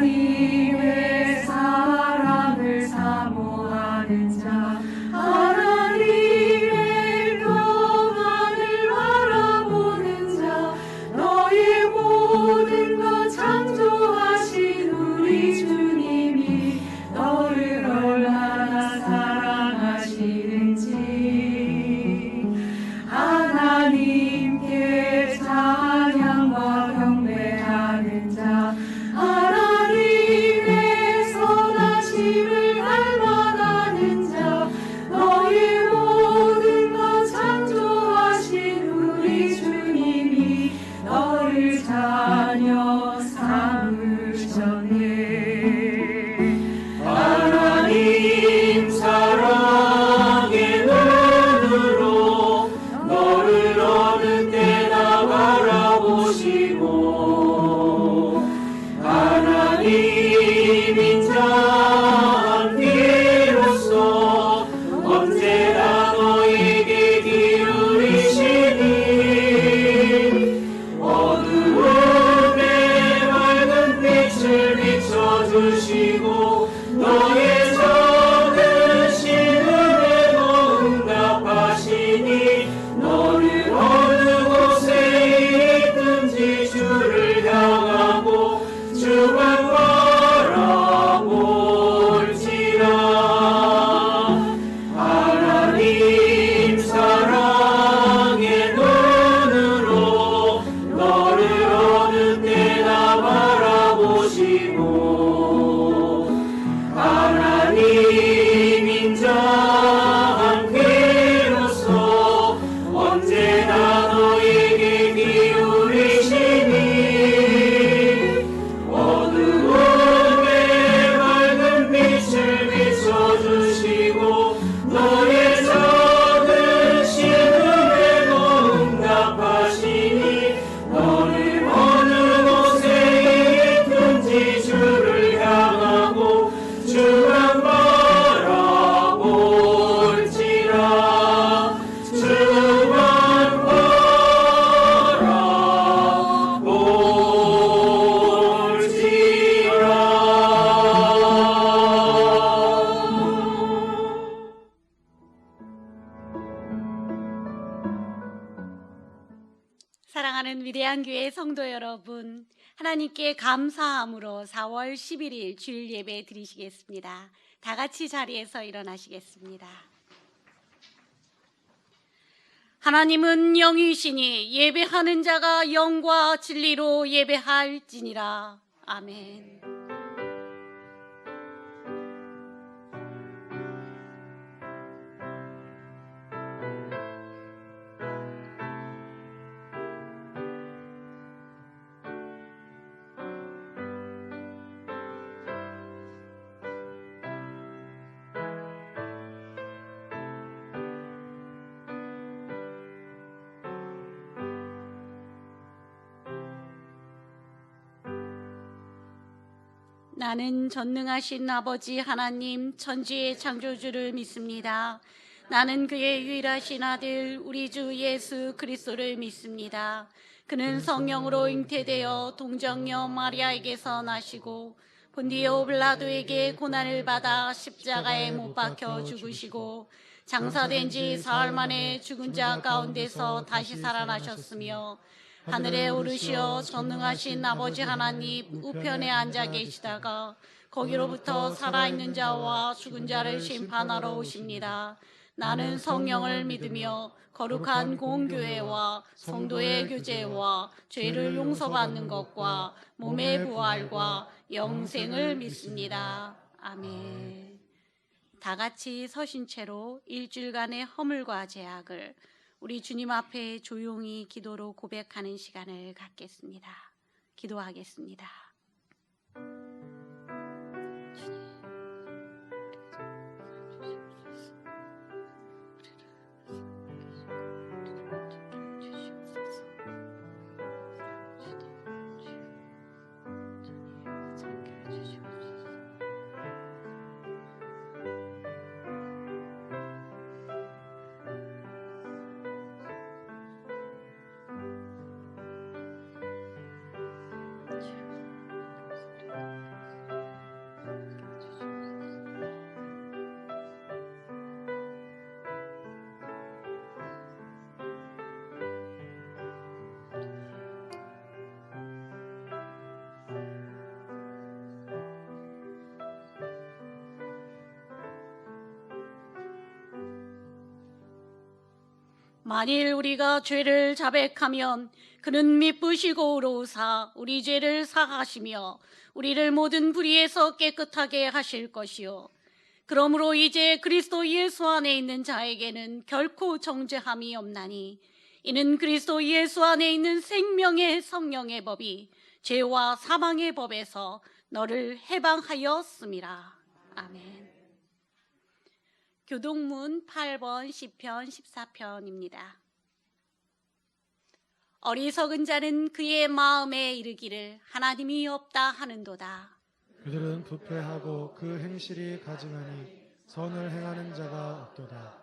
하나님의 사랑을 사모하는 자, 하나님의 평안을 바라보는 자, 너의 모든 것 창조하신 우리 주님이 너를 얼마나 사랑하시는지, 하나님께 찬양과 경배하는 자, 하나님의 선하심을 닮아가는 자, 너의 모든 것 창조하신 우리 주님이 너를 자녀 삼으셨네. 하나님 사랑의 눈으로 너를 어느 때나 바라보시고, 하나님인 자 함께로서 언제나 너에게 기울이시니, 어두움에 밝은 빛을 비춰주시고 너의 작은 신음에도 응답하시니, 너를 어느 곳에 있든지 주를 향하고 주만 바라볼지라. 하나님 사랑의 눈으로 너를 어느 때나 바라보시고, 하나님인 자 함께로서 언제나 너에게 기울이시니, 어두움에 밝은 빛을 비춰주시고 너의 작은 신음에도 응답하시니, 너를 어느 곳에 있든지 주를 향하고 주만 바라볼지라. 주만 사랑하는 위대한 교회 성도 여러분, 하나님께 감사함으로 4월 11일 주일 예배 드리시겠습니다. 다 같이 자리에서 일어나시겠습니다. 하나님은 영이시니 예배하는 자가 영과 진리로 예배할지니라. 아멘. 나는 전능하신 아버지 하나님 천지의 창조주를 믿습니다. 나는 그의 유일하신 아들 우리 주 예수 그리스도를 믿습니다. 그는 성령으로 잉태되어 동정녀 마리아에게서 나시고 본디오 빌라도에게 고난을 받아 십자가에 못 박혀 죽으시고 장사된 지 사흘 만에 죽은 자 가운데서 다시 살아나셨으며 하늘에 오르시어 전능하신 아버지 하나님 우편에 앉아 계시다가 거기로부터 살아있는 자와 죽은 자를 심판하러 오십니다. 나는 성령을 믿으며 거룩한 공교회와 성도의 교제와 죄를 용서받는 것과 몸의 부활과 영생을 믿습니다. 아멘. 다 같이 서신 채로 일주일간의 허물과 죄악을 우리 주님 앞에 조용히 기도로 고백하는 시간을 갖겠습니다. 기도하겠습니다. 주님. 만일 우리가 죄를 자백하면 그는 미쁘시고 의로우사 우리 죄를 사하시며 우리를 모든 불의에서 깨끗하게 하실 것이요 그러므로 이제 그리스도 예수 안에 있는 자에게는 결코 정죄함이 없나니 이는 그리스도 예수 안에 있는 생명의 성령의 법이 죄와 사망의 법에서 너를 해방하였음이라. 아멘. 교동문 8번 시편 14편입니다. 어리석은 자는 그의 마음에 이르기를 하나님이 없다 하는도다. 그들은 부패하고 그 행실이 가증하니 선을 행하는 자가 없도다.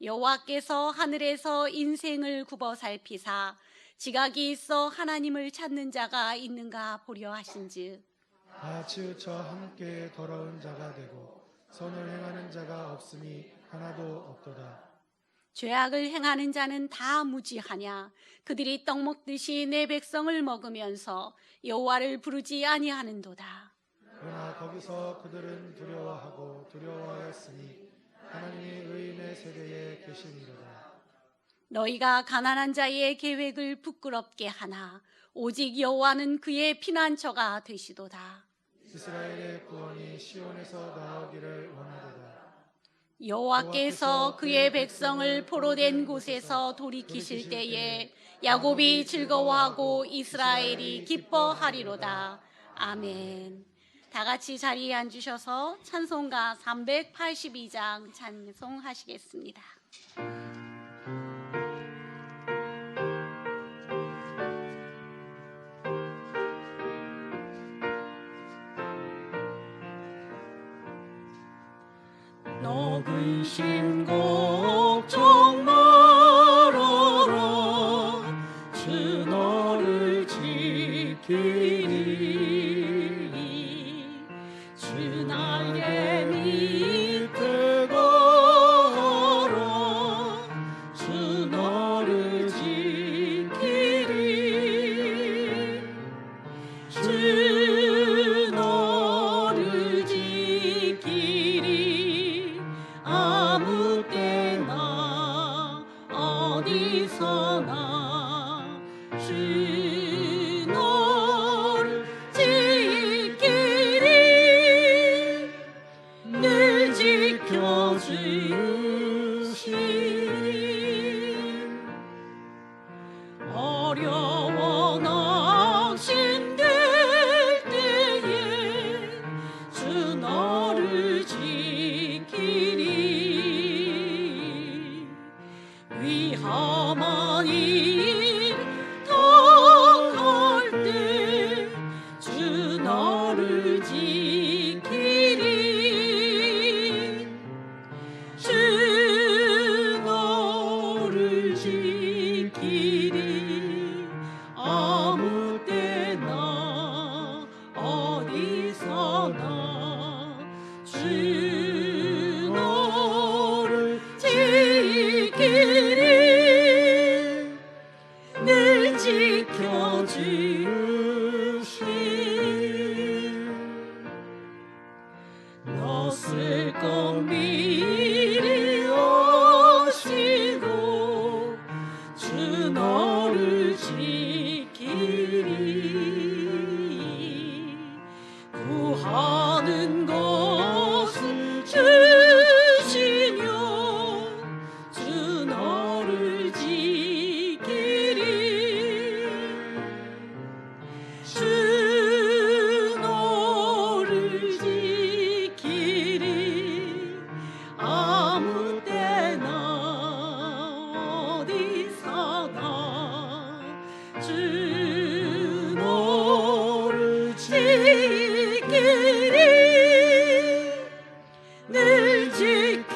여호와께서 하늘에서 인생을 굽어 살피사 지각이 있어 하나님을 찾는 자가 있는가 보려 하신즉 다 치우쳐 함께 더러운 자가 되고 선을 행하는 자가 없으니 하나도 없도다. 죄악을 행하는 자는 다 무지하냐 그들이 떡 먹듯이 내 백성을 먹으면서 여호와를 부르지 아니하는도다. 그러나 거기서 그들은 두려워하고 두려워하였으니 하나님이 의인의 세대에 계시니로다. 너희가 가난한 자의 계획을 부끄럽게 하나 오직 여호와는 그의 피난처가 되시도다. 이스라엘의 구원이 시온에서 나오기를 원하도다. 여호와께서 그의 백성을 포로된 곳에서 돌이키실 때에 야곱이 즐거워하고 이스라엘이 기뻐하리로다. 아멘. 다 같이 자리에 앉으셔서 찬송가 382장 찬송하시겠습니다. 너 근심 걱정 말아라 주 너를 지키리 주 날개 밑에 걸어 주 너를 지키리 주 너를 지키리 아무 때나 어디서나 주 너를 지키리 늘 지켜주시리 어려워 낙심될 때에 주 너를 지키리 위험한 일 당할 때 주 너를 지키리 주 너를 지키리 아무 때나 어디서나 주 너를 지키리 늘 지켜주시리 너 쓸것 미리 아시고 주 너를 지키리 구하는 것을 주시며 주 너를 지키리 주 너를 지키리 아무 때나 어디서나 주 너를 지키리 늘 지켜주시리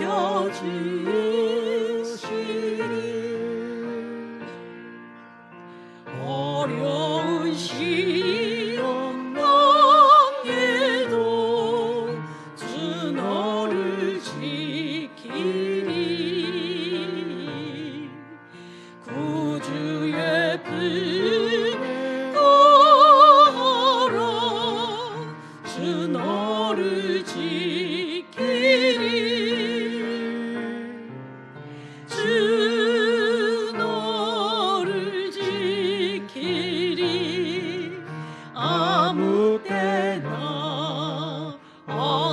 어려운 시험 당해도 주 너를 지키리 구주의 품에 걸어 주 너를 지키리 주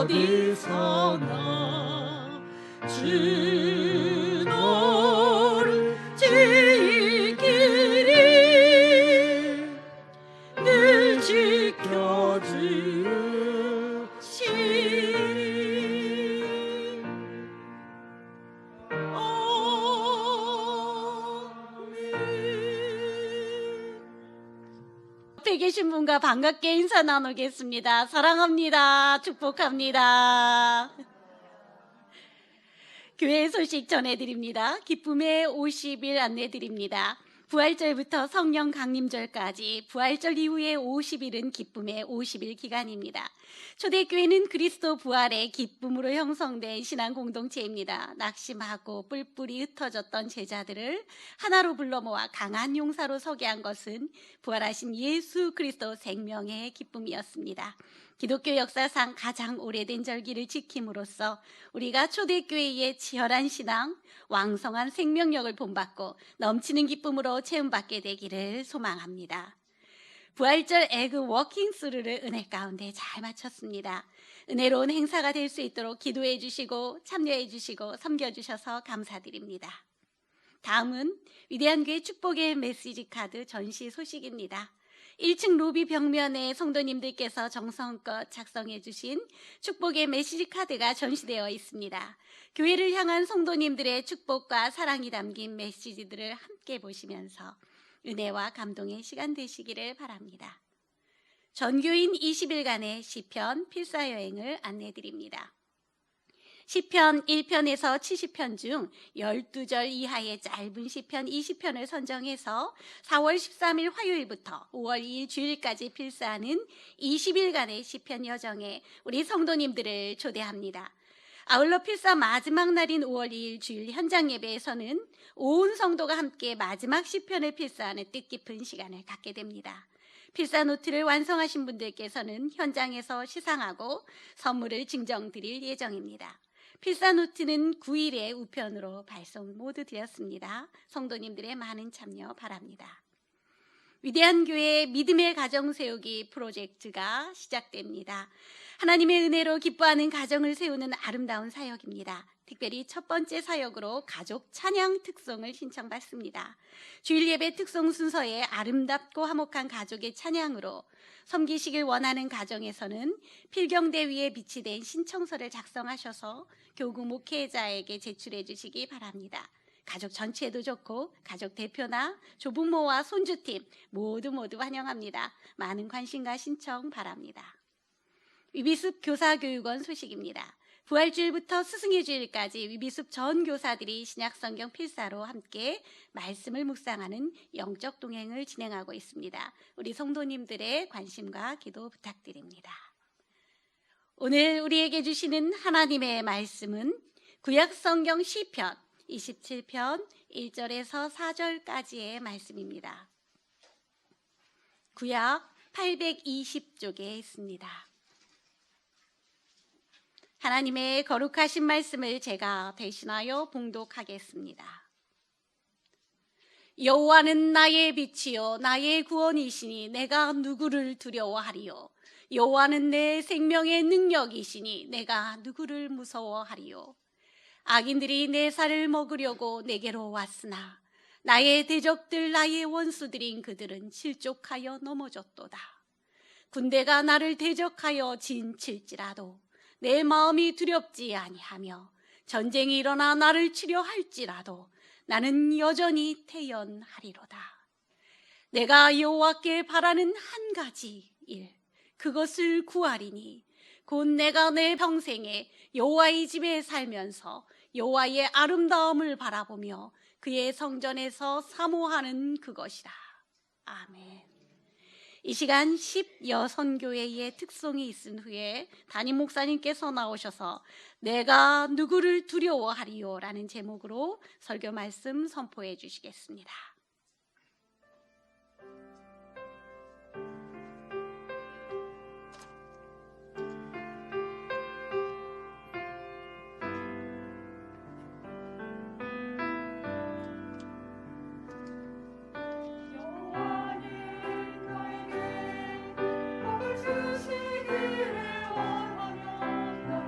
어디서나 주 너를 지키리 늘 지켜주시리 아멘. 옆에 계신 분과 반갑게 인사 나누겠습니다. 사랑합니다. 축복합니다. 교회 소식 전해드립니다. 기쁨의 50일 안내드립니다. 부활절부터 성령 강림절까지 부활절 이후의 50일은 기쁨의 50일 기간입니다. 초대교회는 그리스도 부활의 기쁨으로 형성된 신앙 공동체입니다. 낙심하고 뿔뿔이 흩어졌던 제자들을 하나로 불러 모아 강한 용사로 서게 한 것은 부활하신 예수 그리스도 생명의 기쁨이었습니다. 기독교 역사상 가장 오래된 절기를 지킴으로써 우리가 초대교회의 치열한 신앙, 왕성한 생명력을 본받고 넘치는 기쁨으로 체험받게 되기를 소망합니다. 부활절 에그 워킹스루를 은혜 가운데 잘 마쳤습니다. 은혜로운 행사가 될 수 있도록 기도해 주시고 참여해 주시고 섬겨주셔서 감사드립니다. 다음은 위대한 교회 축복의 메시지 카드 전시 소식입니다. 1층 로비 벽면에 성도님들께서 정성껏 작성해 주신 축복의 메시지 카드가 전시되어 있습니다. 교회를 향한 성도님들의 축복과 사랑이 담긴 메시지들을 함께 보시면서 은혜와 감동의 시간 되시기를 바랍니다. 전교인 20일간의 시편 필사여행을 안내드립니다. 시편 1편에서 70편 중 12절 이하의 짧은 시편 20편을 선정해서 4월 13일 화요일부터 5월 2일 주일까지 필사하는 20일간의 시편 여정에 우리 성도님들을 초대합니다. 아울러 필사 마지막 날인 5월 2일 주일 현장 예배에서는 온 성도가 함께 마지막 시편을 필사하는 뜻깊은 시간을 갖게 됩니다. 필사 노트를 완성하신 분들께서는 현장에서 시상하고 선물을 증정드릴 예정입니다. 필사 노트는 9일에 우편으로 발송 모두 되었습니다. 성도님들의 많은 참여 바랍니다. 위대한 교회 믿음의 가정 세우기 프로젝트가 시작됩니다. 하나님의 은혜로 기뻐하는 가정을 세우는 아름다운 사역입니다. 특별히 첫 번째 사역으로 가족 찬양 특송을 신청받습니다. 주일 예배 특송 순서에 아름답고 화목한 가족의 찬양으로 섬기시길 원하는 가정에서는 필경대 위에 비치된 신청서를 작성하셔서 교구 목회자에게 제출해 주시기 바랍니다. 가족 전체도 좋고 가족 대표나 조부모와 손주팀 모두 환영합니다. 많은 관심과 신청 바랍니다. 위비숲 교사교육원 소식입니다. 부활주일부터 스승의 주일까지 위비숲 전 교사들이 신약성경 필사로 함께 말씀을 묵상하는 영적 동행을 진행하고 있습니다. 우리 성도님들의 관심과 기도 부탁드립니다. 오늘 우리에게 주시는 하나님의 말씀은 구약성경 시편 27편 1절에서 4절까지의 말씀입니다. 구약 820쪽에 있습니다. 하나님의 거룩하신 말씀을 제가 대신하여 봉독하겠습니다. 여호와는 나의 빛이요 나의 구원이시니 내가 누구를 두려워하리요. 여호와는 내 생명의 능력이시니 내가 누구를 무서워하리요. 악인들이 내 살을 먹으려고 내게로 왔으나 나의 대적들 나의 원수들인 그들은 실족하여 넘어졌도다. 군대가 나를 대적하여 진칠지라도 내 마음이 두렵지 아니하며 전쟁이 일어나 나를 치려 할지라도 나는 여전히 태연하리로다. 내가 여호와께 바라는 한 가지 일 그것을 구하리니 곧 내가 내 평생에 여호와의 집에 살면서 여호와의 아름다움을 바라보며 그의 성전에서 사모하는 그것이라. 아멘. 이 시간 10여선교회의 특송이 있은 후에 담임 목사님께서 나오셔서 내가 누구를 두려워하리요 라는 제목으로 설교 말씀 선포해 주시겠습니다. 여호와님 나에게 복을 주시기를 원하며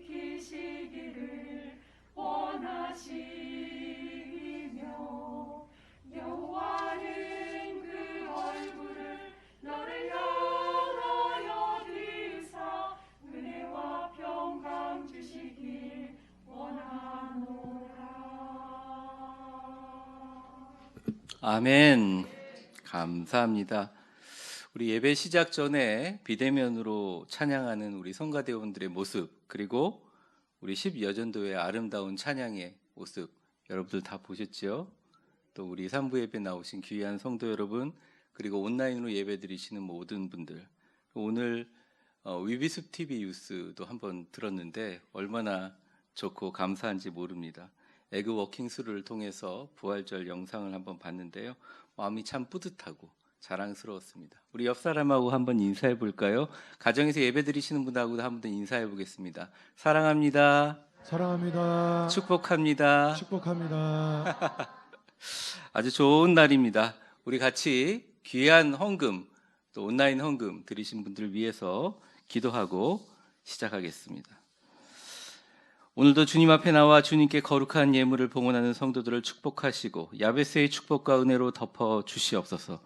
지키시기를 원하시며 여호와는 그 얼굴을 너를 향하여 드사 은혜와 평강 주시길 원하노라. 아멘. 감사합니다. 우리 예배 시작 전에 비대면으로 찬양하는 우리 성가대원들의 모습, 그리고 우리 10여전도의 아름다운 찬양의 모습 여러분들 다 보셨죠? 또 우리 3부 예배 나오신 귀한 성도 여러분, 그리고 온라인으로 예배 드리시는 모든 분들, 오늘 위비숲 TV 뉴스도 한번 들었는데 얼마나 좋고 감사한지 모릅니다. 에그 워킹스루를 통해서 부활절 영상을 한번 봤는데요, 마음이 참 뿌듯하고 자랑스러웠습니다. 우리 옆 사람하고 한번 인사해 볼까요? 가정에서 예배 드리시는 분하고도 한번 인사해 보겠습니다. 사랑합니다. 사랑합니다. 축복합니다. 축복합니다. 아주 좋은 날입니다. 우리 같이 귀한 헌금, 또 온라인 헌금 드리신 분들을 위해서 기도하고 시작하겠습니다. 오늘도 주님 앞에 나와 주님께 거룩한 예물을 봉헌하는 성도들을 축복하시고 야베스의 축복과 은혜로 덮어 주시옵소서.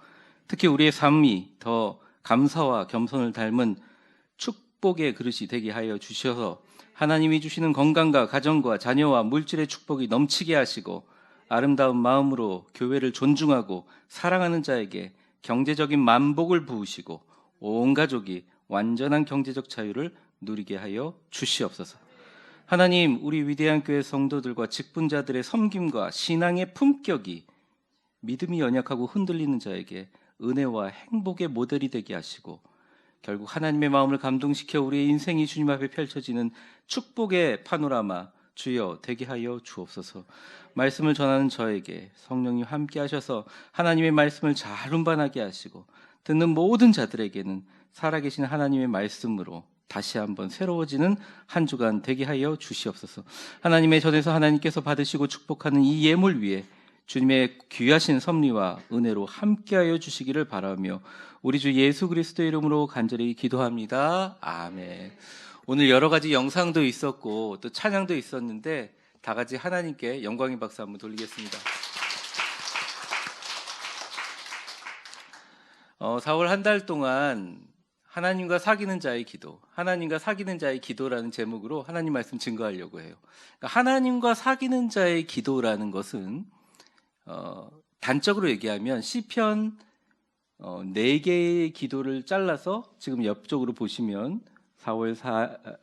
특히 우리의 삶이 더 감사와 겸손을 닮은 축복의 그릇이 되게 하여 주셔서 하나님이 주시는 건강과 가정과 자녀와 물질의 축복이 넘치게 하시고 아름다운 마음으로 교회를 존중하고 사랑하는 자에게 경제적인 만복을 부으시고 온 가족이 완전한 경제적 자유를 누리게 하여 주시옵소서. 하나님, 우리 위대한 교회 성도들과 직분자들의 섬김과 신앙의 품격이 믿음이 연약하고 흔들리는 자에게 은혜와 행복의 모델이 되게 하시고 결국 하나님의 마음을 감동시켜 우리의 인생이 주님 앞에 펼쳐지는 축복의 파노라마 주여 되게 하여 주옵소서. 말씀을 전하는 저에게 성령님 함께 하셔서 하나님의 말씀을 잘 운반하게 하시고 듣는 모든 자들에게는 살아계신 하나님의 말씀으로 다시 한번 새로워지는 한 주간 되게 하여 주시옵소서. 하나님의 전에서 하나님께서 받으시고 축복하는 이 예물 위에 주님의 귀하신 섭리와 은혜로 함께하여 주시기를 바라며 우리 주 예수 그리스도의 이름으로 간절히 기도합니다. 아멘. 오늘 여러 가지 영상도 있었고 또 찬양도 있었는데 다 같이 하나님께 영광의 박수 한번 돌리겠습니다. 4월 한 달 동안 하나님과 사귀는 자의 기도, 하나님과 사귀는 자의 기도라는 제목으로 하나님 말씀 증거하려고 해요. 그러니까 하나님과 사귀는 자의 기도라는 것은 단적으로 얘기하면 시편 4개의 기도를 잘라서 지금 옆쪽으로 보시면 4월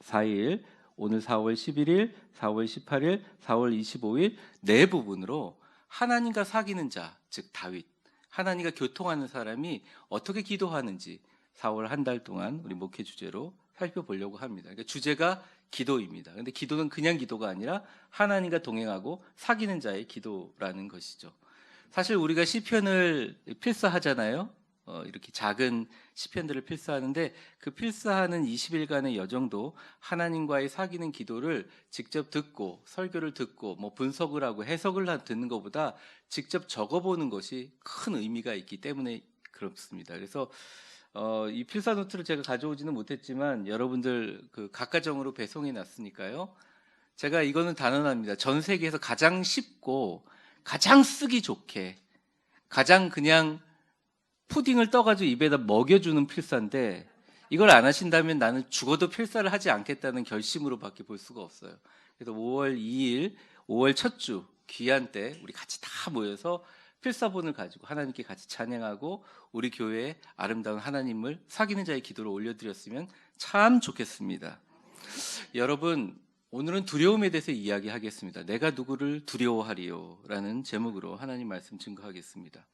4일, 오늘 4월 11일, 4월 18일, 4월 25일 네 부분으로 하나님과 사귀는 자, 즉 다윗, 하나님과 교통하는 사람이 어떻게 기도하는지 4월 한 달 동안 우리 목회 주제로 살펴보려고 합니다. 그러니까 주제가 기도입니다. 그런데 기도는 그냥 기도가 아니라 하나님과 동행하고 사귀는 자의 기도라는 것이죠. 사실 우리가 시편을 필사하잖아요. 이렇게 작은 시편들을 필사하는데 그 필사하는 20일간의 여정도 하나님과의 사귀는 기도를 직접 듣고 설교를 듣고 뭐 분석을 하고 해석을 듣는 것보다 직접 적어보는 것이 큰 의미가 있기 때문에 그렇습니다. 그래서 이 필사 노트를 제가 가져오지는 못했지만 여러분들 그 각가정으로 배송해 놨으니까요. 제가 이거는 단언합니다. 전 세계에서 가장 쉽고 가장 쓰기 좋게 가장 그냥 푸딩을 떠가지고 입에다 먹여주는 필사인데 이걸 안 하신다면 나는 죽어도 필사를 하지 않겠다는 결심으로밖에 볼 수가 없어요. 그래서 5월 2일, 5월 첫 주 귀한 때 우리 같이 다 모여서 필사본을 가지고 하나님께 같이 찬양하고 우리 교회에 아름다운 하나님을 사귀는 자의 기도를 올려드렸으면 참 좋겠습니다. 여러분, 오늘은 두려움에 대해서 이야기하겠습니다. 내가 누구를 두려워하리요? 라는 제목으로 하나님 말씀 증거하겠습니다.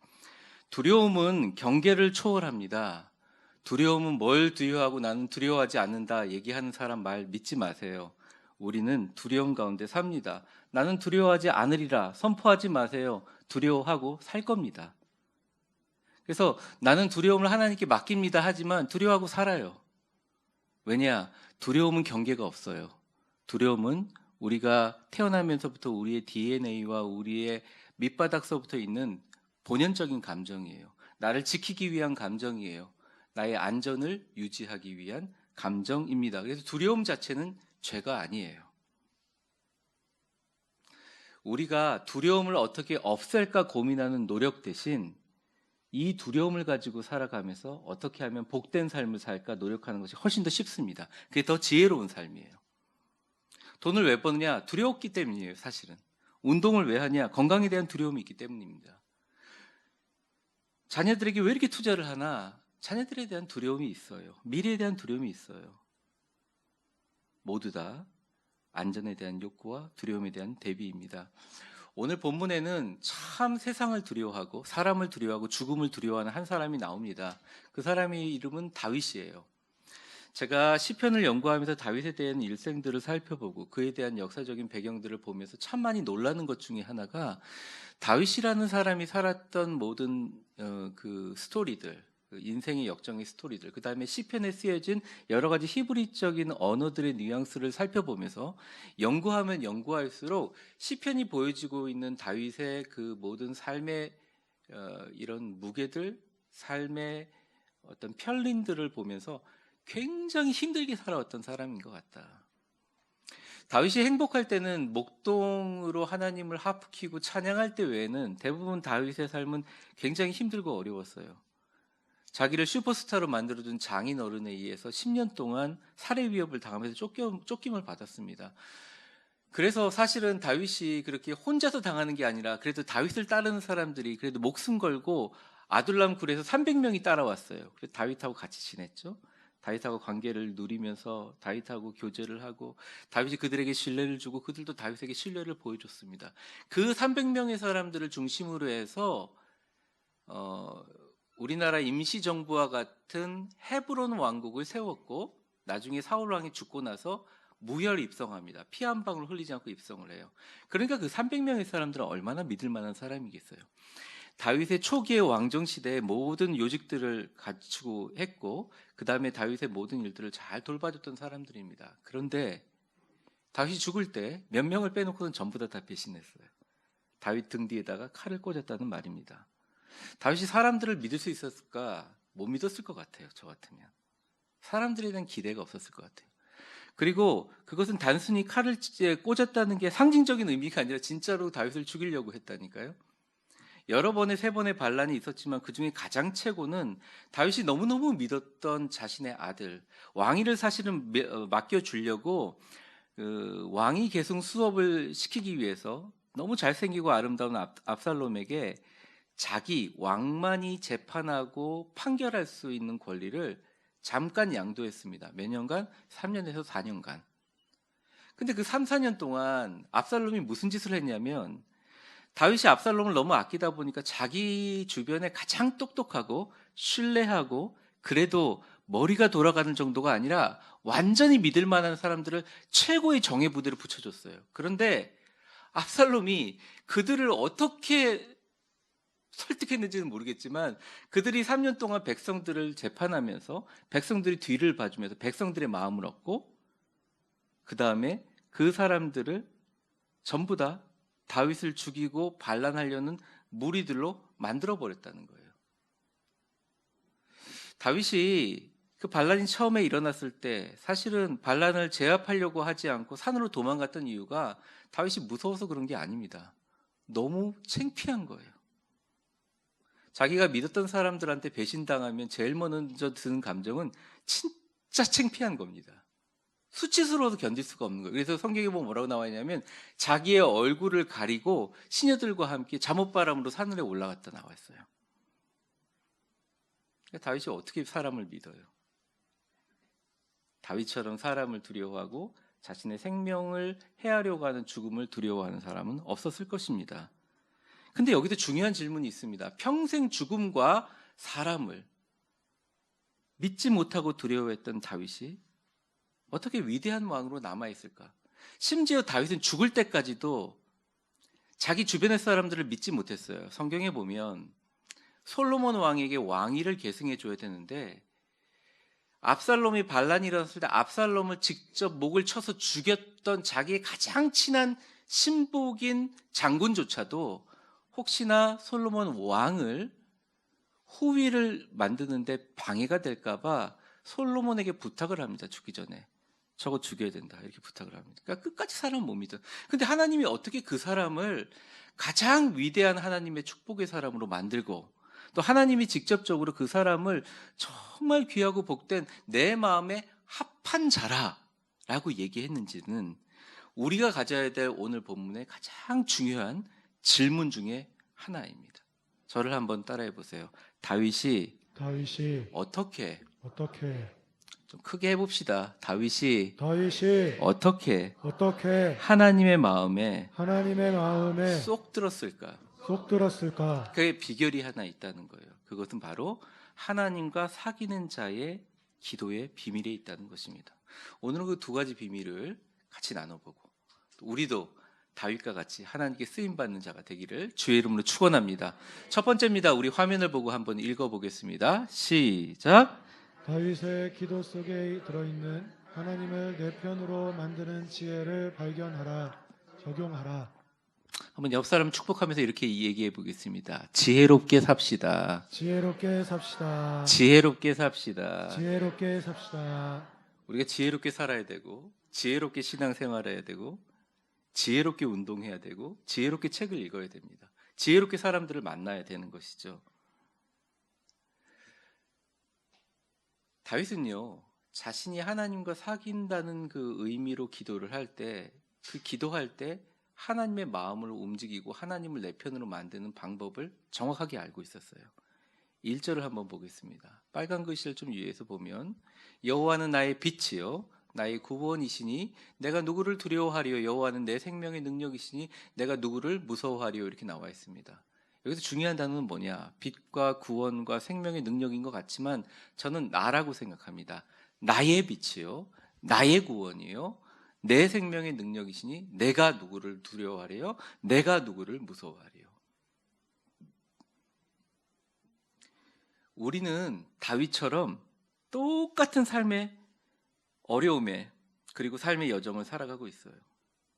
두려움은 경계를 초월합니다. 두려움은 뭘 두려워하고 나는 두려워하지 않는다 얘기하는 사람 말 믿지 마세요. 우리는 두려움 가운데 삽니다. 나는 두려워하지 않으리라 선포하지 마세요. 두려워하고 살 겁니다. 그래서 나는 두려움을 하나님께 맡깁니다 하지만 두려워하고 살아요. 왜냐? 두려움은 경계가 없어요. 두려움은 우리가 태어나면서부터 우리의 DNA와 우리의 밑바닥서부터 있는 본연적인 감정이에요. 나를 지키기 위한 감정이에요. 나의 안전을 유지하기 위한 감정입니다. 그래서 두려움 자체는 죄가 아니에요. 우리가 두려움을 어떻게 없앨까 고민하는 노력 대신 이 두려움을 가지고 살아가면서 어떻게 하면 복된 삶을 살까 노력하는 것이 훨씬 더 쉽습니다. 그게 더 지혜로운 삶이에요. 돈을 왜 버느냐? 두려웠기 때문이에요, 사실은. 운동을 왜 하냐? 건강에 대한 두려움이 있기 때문입니다. 자녀들에게 왜 이렇게 투자를 하나? 자녀들에 대한 두려움이 있어요. 미래에 대한 두려움이 있어요. 모두 다 안전에 대한 욕구와 두려움에 대한 대비입니다. 오늘 본문에는 참 세상을 두려워하고 사람을 두려워하고 죽음을 두려워하는 한 사람이 나옵니다. 그 사람의 이름은 다윗이에요. 제가 시편을 연구하면서 다윗에 대한 일생들을 살펴보고 그에 대한 역사적인 배경들을 보면서 참 많이 놀라는 것 중에 하나가 다윗이라는 사람이 살았던 모든 그 스토리들, 그 인생의 역정의 스토리들, 그 다음에 시편에 쓰여진 여러 가지 히브리적인 언어들의 뉘앙스를 살펴보면서 연구하면 연구할수록 시편이 보여지고 있는 다윗의 그 모든 삶의 이런 무게들, 삶의 어떤 편린들을 보면서 굉장히 힘들게 살아왔던 사람인 것 같다. 다윗이 행복할 때는 목동으로 하나님을 하프키고 찬양할 때 외에는 대부분 다윗의 삶은 굉장히 힘들고 어려웠어요. 자기를 슈퍼스타로 만들어준 장인 어른에 의해서 10년 동안 살해 위협을 당하면서 쫓김을 받았습니다. 그래서 사실은 다윗이 그렇게 혼자서 당하는 게 아니라 그래도 다윗을 따르는 사람들이 그래도 목숨 걸고 아둘람 굴에서 300명이 따라왔어요. 그래서 다윗하고 같이 지냈죠. 다윗하고 관계를 누리면서 다윗하고 교제를 하고 다윗이 그들에게 신뢰를 주고 그들도 다윗에게 신뢰를 보여줬습니다. 그 300명의 사람들을 중심으로 해서 우리나라 임시정부와 같은 헤브론 왕국을 세웠고 나중에 사울 왕이 죽고 나서 무혈 입성합니다. 피 한 방울 흘리지 않고 입성을 해요. 그러니까 그 300명의 사람들은 얼마나 믿을 만한 사람이겠어요. 다윗의 초기의 왕정 시대에 모든 요직들을 갖추고 했고 그 다음에 다윗의 모든 일들을 잘 돌봐줬던 사람들입니다. 그런데 다윗이 죽을 때 몇 명을 빼놓고는 전부 다 배신했어요. 다윗 등 뒤에다가 칼을 꽂았다는 말입니다. 다윗이 사람들을 믿을 수 있었을까? 못 믿었을 것 같아요. 저 같으면. 사람들에 대한 기대가 없었을 것 같아요. 그리고 그것은 단순히 칼을 꽂았다는 게 상징적인 의미가 아니라 진짜로 다윗을 죽이려고 했다니까요. 여러 번의 세 번의 반란이 있었지만 그중에 가장 최고는 다윗이 너무너무 믿었던 자신의 아들, 왕위를 사실은 맡겨주려고 왕위 계승 수업을 시키기 위해서 너무 잘생기고 아름다운 압살롬에게 자기 왕만이 재판하고 판결할 수 있는 권리를 잠깐 양도했습니다. 몇 년간? 3년에서 4년간. 근데 그 3, 4년 동안 압살롬이 무슨 짓을 했냐면 다윗이 압살롬을 너무 아끼다 보니까 자기 주변에 가장 똑똑하고 신뢰하고 그래도 머리가 돌아가는 정도가 아니라 완전히 믿을 만한 사람들을 최고의 정예 부대로 붙여줬어요. 그런데 압살롬이 그들을 어떻게 설득했는지는 모르겠지만 그들이 3년 동안 백성들을 재판하면서 백성들이 뒤를 봐주면서 백성들의 마음을 얻고 그 다음에 그 사람들을 전부 다 다윗을 죽이고 반란하려는 무리들로 만들어버렸다는 거예요. 다윗이 그 반란이 처음에 일어났을 때 사실은 반란을 제압하려고 하지 않고 산으로 도망갔던 이유가 다윗이 무서워서 그런 게 아닙니다. 너무 창피한 거예요. 자기가 믿었던 사람들한테 배신당하면 제일 먼저 드는 감정은 진짜 창피한 겁니다. 수치스러워서 견딜 수가 없는 거예요. 그래서 성경에 보면 뭐라고 나와 있냐면 자기의 얼굴을 가리고 시녀들과 함께 잠옷바람으로 산으로 올라갔다 나와 있어요. 그러니까 다윗이 어떻게 사람을 믿어요? 다윗처럼 사람을 두려워하고 자신의 생명을 해하려고 하는 죽음을 두려워하는 사람은 없었을 것입니다. 근데 여기도 중요한 질문이 있습니다. 평생 죽음과 사람을 믿지 못하고 두려워했던 다윗이 어떻게 위대한 왕으로 남아있을까? 심지어 다윗은 죽을 때까지도 자기 주변의 사람들을 믿지 못했어요. 성경에 보면 솔로몬 왕에게 왕위를 계승해 줘야 되는데 압살롬이 반란이 일어났을 때 압살롬을 직접 목을 쳐서 죽였던 자기의 가장 친한 신복인 장군조차도 혹시나 솔로몬 왕을 후위를 만드는데 방해가 될까 봐 솔로몬에게 부탁을 합니다. 죽기 전에. 저거 죽여야 된다 이렇게 부탁을 합니다. 그러니까 끝까지 사람 못 믿어. 근데 하나님이 어떻게 그 사람을 가장 위대한 하나님의 축복의 사람으로 만들고 또 하나님이 직접적으로 그 사람을 정말 귀하고 복된 내 마음에 합한 자라라고 얘기했는지는 우리가 가져야 될 오늘 본문의 가장 중요한 질문 중에 하나입니다. 저를 한번 따라해 보세요. 다윗이 어떻게 좀 크게 해봅시다. 다윗이 어떻게 하나님의 마음에 쏙 들었을까? 그의 비결이 하나 있다는 거예요. 그것은 바로 하나님과 사귀는 자의 기도의 비밀에 있다는 것입니다. 오늘은 그 두 가지 비밀을 같이 나눠보고 우리도 다윗과 같이 하나님께 쓰임받는 자가 되기를 주의 이름으로 축원합니다. 첫 번째입니다. 우리 화면을 보고 한번 읽어보겠습니다. 시작. 다윗의 기도 속에 들어있는 하나님을 내 편으로 만드는 지혜를 발견하라, 적용하라. 한번 옆 사람 축복하면서 이렇게 얘기해 보겠습니다. 지혜롭게 삽시다. 지혜롭게 삽시다. 지혜롭게 삽시다. 지혜롭게 삽시다. 우리가 지혜롭게 살아야 되고 지혜롭게 신앙생활해야 되고 지혜롭게 운동해야 되고 지혜롭게 책을 읽어야 됩니다. 지혜롭게 사람들을 만나야 되는 것이죠. 다윗은요, 자신이 하나님과 사귄다는 그 의미로 기도를 할 때, 그 기도할 때 하나님의 마음을 움직이고 하나님을 내 편으로 만드는 방법을 정확하게 알고 있었어요. 1절을 한번 보겠습니다. 빨간 글씨를 좀 위에서 보면 여호와는 나의 빛이요 나의 구원이시니 내가 누구를 두려워하리요 여호와는 내 생명의 능력이시니 내가 누구를 무서워하리요 이렇게 나와 있습니다. 여기서 중요한 단어는 뭐냐? 빛과 구원과 생명의 능력인 것 같지만 저는 나라고 생각합니다. 나의 빛이요 나의 구원이요 내 생명의 능력이시니 내가 누구를 두려워하리요 내가 누구를 무서워하리요. 우리는 다윗처럼 똑같은 삶의 어려움에 그리고 삶의 여정을 살아가고 있어요.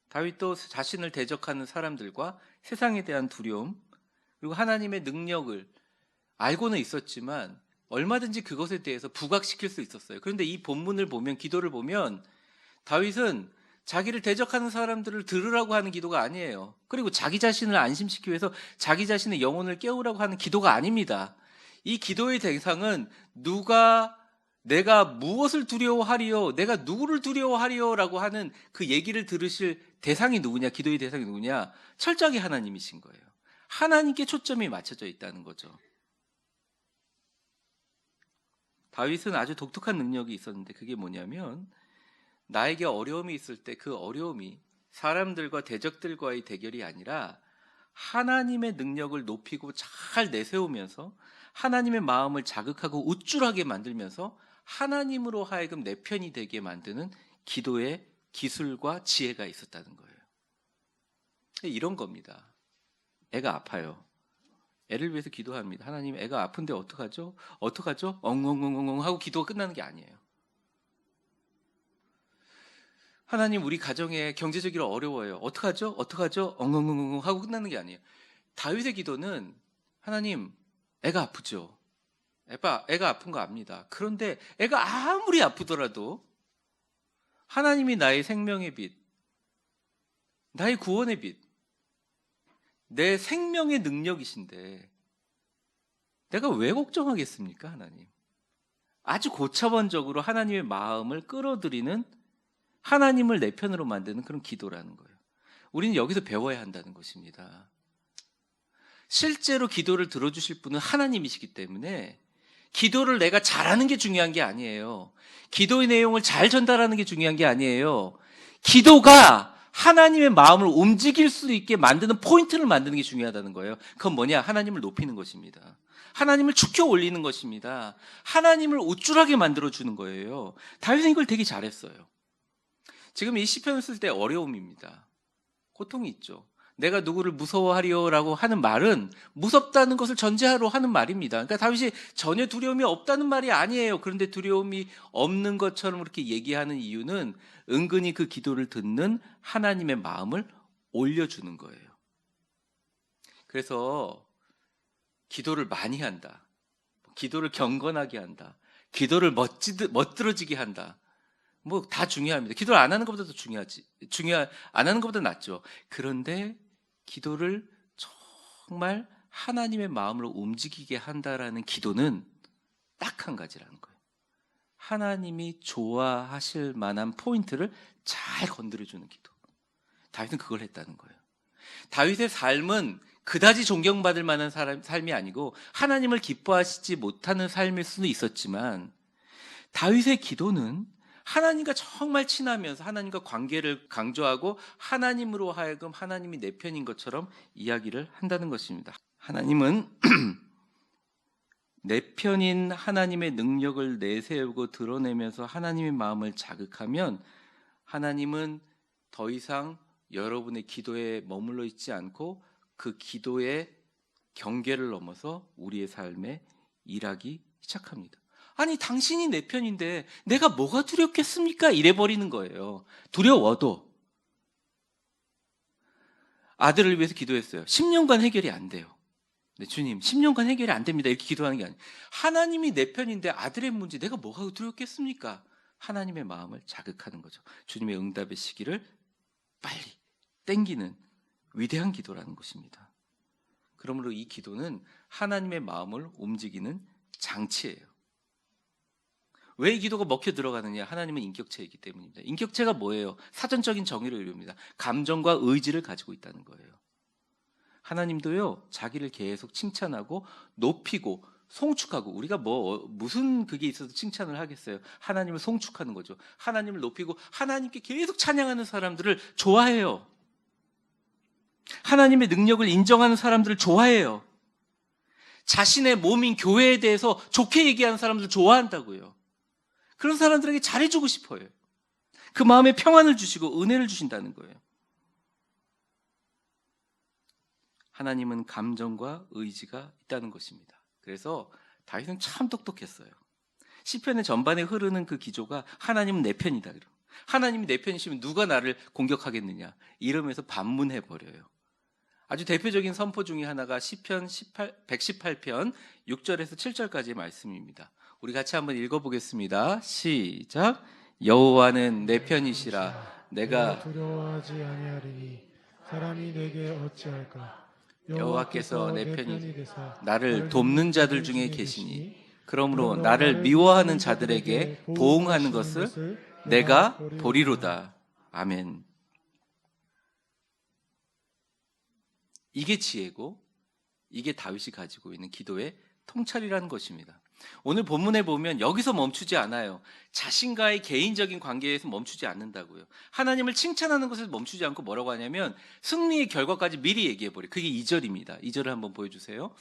다윗도 자신을 대적하는 사람들과 세상에 대한 두려움 그리고 하나님의 능력을 알고는 있었지만 얼마든지 그것에 대해서 부각시킬 수 있었어요. 그런데 이 본문을 보면 기도를 보면 다윗은 자기를 대적하는 사람들을 들으라고 하는 기도가 아니에요. 그리고 자기 자신을 안심시키기 위해서 자기 자신의 영혼을 깨우라고 하는 기도가 아닙니다. 이 기도의 대상은 내가 무엇을 두려워하리요 내가 누구를 두려워하리요 라고 하는 그 얘기를 들으실 대상이 누구냐 기도의 대상이 누구냐 철저하게 하나님이신 거예요. 하나님께 초점이 맞춰져 있다는 거죠. 다윗은 아주 독특한 능력이 있었는데 그게 뭐냐면 나에게 어려움이 있을 때 그 어려움이 사람들과 대적들과의 대결이 아니라 하나님의 능력을 높이고 잘 내세우면서 하나님의 마음을 자극하고 우쭐하게 만들면서 하나님으로 하여금 내 편이 되게 만드는 기도의 기술과 지혜가 있었다는 거예요. 이런 겁니다. 애가 아파요. 애를 위해서 기도합니다. 하나님 애가 아픈데 어떡하죠? 어떡하죠? 엉엉엉엉 하고 기도가 끝나는 게 아니에요. 하나님 우리 가정에 경제적으로 어려워요. 어떡하죠? 어떡하죠? 엉엉엉엉 하고 끝나는 게 아니에요. 다윗의 기도는 하나님 애가 아프죠. 애가 아픈 거 압니다. 그런데 애가 아무리 아프더라도 하나님이 나의 생명의 빛, 나의 구원의 빛, 내 생명의 능력이신데 내가 왜 걱정하겠습니까? 하나님. 아주 고차원적으로 하나님의 마음을 끌어들이는 하나님을 내 편으로 만드는 그런 기도라는 거예요. 우리는 여기서 배워야 한다는 것입니다. 실제로 기도를 들어주실 분은 하나님이시기 때문에 기도를 내가 잘하는 게 중요한 게 아니에요. 기도의 내용을 잘 전달하는 게 중요한 게 아니에요. 기도가 하나님의 마음을 움직일 수 있게 만드는 포인트를 만드는 게 중요하다는 거예요. 그건 뭐냐? 하나님을 높이는 것입니다. 하나님을 축혀 올리는 것입니다. 하나님을 우쭐하게 만들어주는 거예요. 다윗은 이걸 되게 잘했어요. 지금 이 시편을 쓸 때 어려움입니다. 고통이 있죠. 내가 누구를 무서워하리요라고 하는 말은 무섭다는 것을 전제하로 하는 말입니다. 그러니까 다윗이 전혀 두려움이 없다는 말이 아니에요. 그런데 두려움이 없는 것처럼 그렇게 얘기하는 이유는 은근히 그 기도를 듣는 하나님의 마음을 올려주는 거예요. 그래서 기도를 많이 한다. 기도를 경건하게 한다. 기도를 멋들어지게 한다. 뭐 다 중요합니다. 기도를 안 하는 것보다 더 안 하는 것보다 낫죠. 그런데 기도를 정말 하나님의 마음으로 움직이게 한다라는 기도는 딱 한 가지라는 거예요. 하나님이 좋아하실 만한 포인트를 잘 건드려주는 기도. 다윗은 그걸 했다는 거예요. 다윗의 삶은 그다지 존경받을 만한 삶이 아니고 하나님을 기뻐하시지 못하는 삶일 수는 있었지만, 다윗의 기도는 하나님과 정말 친하면서 하나님과 관계를 강조하고 하나님으로 하여금 하나님이 내 편인 것처럼 이야기를 한다는 것입니다. 하나님은 내 편인 하나님의 능력을 내세우고 드러내면서 하나님의 마음을 자극하면, 하나님은 더 이상 여러분의 기도에 머물러 있지 않고 그 기도의 경계를 넘어서 우리의 삶에 일하기 시작합니다. 아니, 당신이 내 편인데 내가 뭐가 두렵겠습니까? 이래버리는 거예요. 두려워도. 아들을 위해서 기도했어요. 10년간 해결이 안 돼요. 네, 주님, 10년간 해결이 안 됩니다. 이렇게 기도하는 게 아니에요. 하나님이 내 편인데 아들의 문제, 내가 뭐가 두렵겠습니까? 하나님의 마음을 자극하는 거죠. 주님의 응답의 시기를 빨리 땡기는 위대한 기도라는 것입니다. 그러므로 이 기도는 하나님의 마음을 움직이는 장치예요. 왜 이 기도가 먹혀 들어가느냐? 하나님은 인격체이기 때문입니다. 인격체가 뭐예요? 사전적인 정의를 이룹니다. 감정과 의지를 가지고 있다는 거예요. 하나님도요, 자기를 계속 칭찬하고 높이고 송축하고, 우리가 무슨 그게 있어도 칭찬을 하겠어요? 하나님을 송축하는 거죠. 하나님을 높이고 하나님께 계속 찬양하는 사람들을 좋아해요. 하나님의 능력을 인정하는 사람들을 좋아해요. 자신의 몸인 교회에 대해서 좋게 얘기하는 사람들을 좋아한다고요. 그런 사람들에게 잘해주고 싶어요. 그 마음에 평안을 주시고 은혜를 주신다는 거예요. 하나님은 감정과 의지가 있다는 것입니다. 그래서 다윗은 참 똑똑했어요. 시편의 전반에 흐르는 그 기조가 하나님은 내 편이다. 하나님이 내 편이시면 누가 나를 공격하겠느냐, 이러면서 반문해버려요. 아주 대표적인 선포 중에 하나가 시편 118편 6절에서 7절까지의 말씀입니다. 우리 같이 한번 읽어보겠습니다. 시작. 여호와는 내 편이시라. 내가 두려워하지 아니하리니 사람이 내게 어찌할까. 여호와께서 내 편이 나를 돕는 자들 중에 계시니, 그러므로 나를 미워하는 자들에게 보응하는 것을 내가 보리로다. 아멘. 이게 지혜고, 이게 다윗이 가지고 있는 기도의 통찰이라는 것입니다. 오늘 본문에 보면 여기서 멈추지 않아요. 자신과의 개인적인 관계에서 멈추지 않는다고요. 하나님을 칭찬하는 것에서 멈추지 않고 뭐라고 하냐면 승리의 결과까지 미리 얘기해버려요. 그게 2절입니다. 2절을 한번 보여주세요.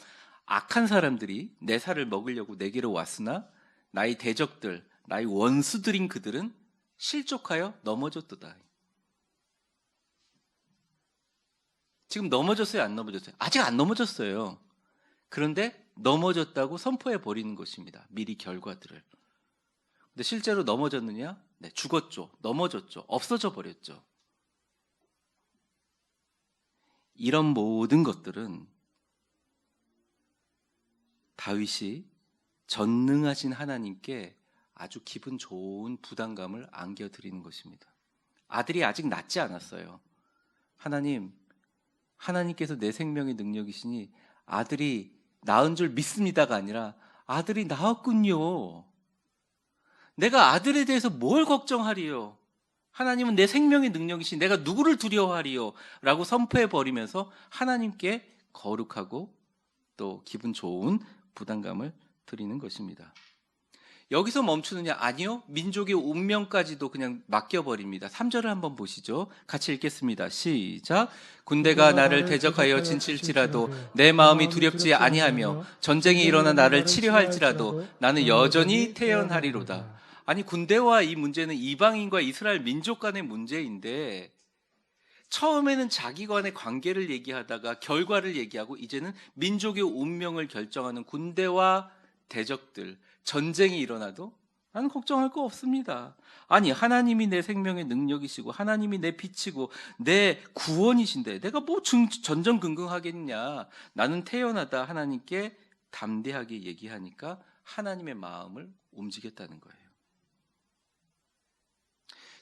악한 사람들이 내 살을 먹으려고 내게로 왔으나 나의 대적들, 나의 원수들인 그들은 실족하여 넘어졌도다. 지금 넘어졌어요? 안 넘어졌어요? 아직 안 넘어졌어요. 그런데 넘어졌다고 선포해 버리는 것입니다. 미리 결과들을. 근데 실제로 넘어졌느냐? 네, 죽었죠. 넘어졌죠. 없어져 버렸죠. 이런 모든 것들은 다윗이 전능하신 하나님께 아주 기분 좋은 부담감을 안겨드리는 것입니다. 아들이 아직 낳지 않았어요. 하나님께서 내 생명의 능력이시니 아들이 낳은 줄 믿습니다가 아니라 아들이 낳았군요. 내가 아들에 대해서 뭘 걱정하리요? 하나님은 내 생명의 능력이시니 내가 누구를 두려워하리요? 라고 선포해버리면서 하나님께 거룩하고 또 기분 좋은 부담감을 드리는 것입니다. 여기서 멈추느냐? 아니요. 민족의 운명까지도 그냥 맡겨버립니다. 3절을 한번 보시죠. 같이 읽겠습니다. 시작. 군대가 나를 대적하여 진칠지라도 내 마음이 두렵지 아니하며 전쟁이 일어나 나를 치려할지라도 나는 여전히 태연하리로다. 아니, 군대와 이 문제는 이방인과 이스라엘 민족 간의 문제인데 처음에는 자기 간의 관계를 얘기하다가 결과를 얘기하고 이제는 민족의 운명을 결정하는 군대와 대적들, 전쟁이 일어나도 나는 걱정할 거 없습니다. 아니, 하나님이 내 생명의 능력이시고 하나님이 내 빛이고 내 구원이신데 내가 뭐 전전긍긍하겠냐. 나는 태어나다 하나님께 담대하게 얘기하니까 하나님의 마음을 움직였다는 거예요.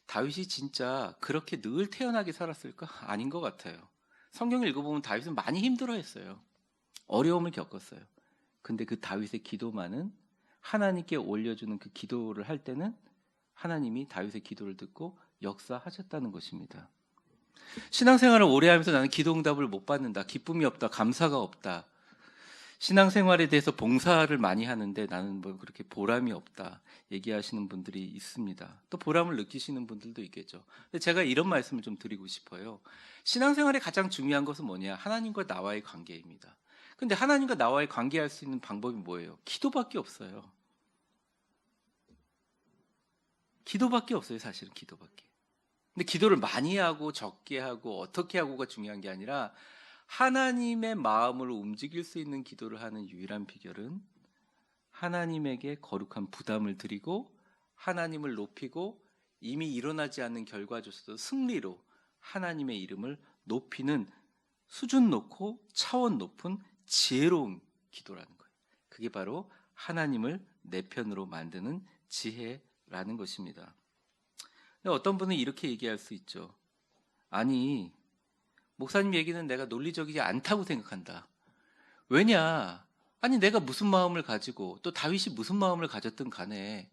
다윗이 진짜 그렇게 늘 태연하게 살았을까? 아닌 것 같아요. 성경을 읽어보면 다윗은 많이 힘들어했어요. 어려움을 겪었어요. 근데 그 다윗의 기도만은 하나님께 올려주는 그 기도를 할 때는 하나님이 다윗의 기도를 듣고 역사하셨다는 것입니다. 신앙생활을 오래 하면서 나는 기도 응답을 못 받는다, 기쁨이 없다, 감사가 없다, 신앙생활에 대해서 봉사를 많이 하는데 나는 뭐 그렇게 보람이 없다 얘기하시는 분들이 있습니다. 또 보람을 느끼시는 분들도 있겠죠. 근데 제가 이런 말씀을 좀 드리고 싶어요. 신앙생활에 가장 중요한 것은 뭐냐? 하나님과 나와의 관계입니다. 근데 하나님과 나와의 관계할 수 있는 방법이 뭐예요? 기도밖에 없어요. 기도밖에 없어요. 사실은 기도밖에. 근데 기도를 많이 하고 적게 하고 어떻게 하고가 중요한 게 아니라 하나님의 마음을 움직일 수 있는 기도를 하는 유일한 비결은 하나님에게 거룩한 부담을 드리고 하나님을 높이고 이미 일어나지 않는 결과조차도 승리로 하나님의 이름을 높이는 수준 높고 차원 높은 지혜로운 기도라는 거예요. 그게 바로 하나님을 내 편으로 만드는 지혜라는 것입니다. 근데 어떤 분은 이렇게 얘기할 수 있죠. 아니, 목사님 얘기는 내가 논리적이지 않다고 생각한다. 왜냐? 아니, 내가 무슨 마음을 가지고 또 다윗이 무슨 마음을 가졌든 간에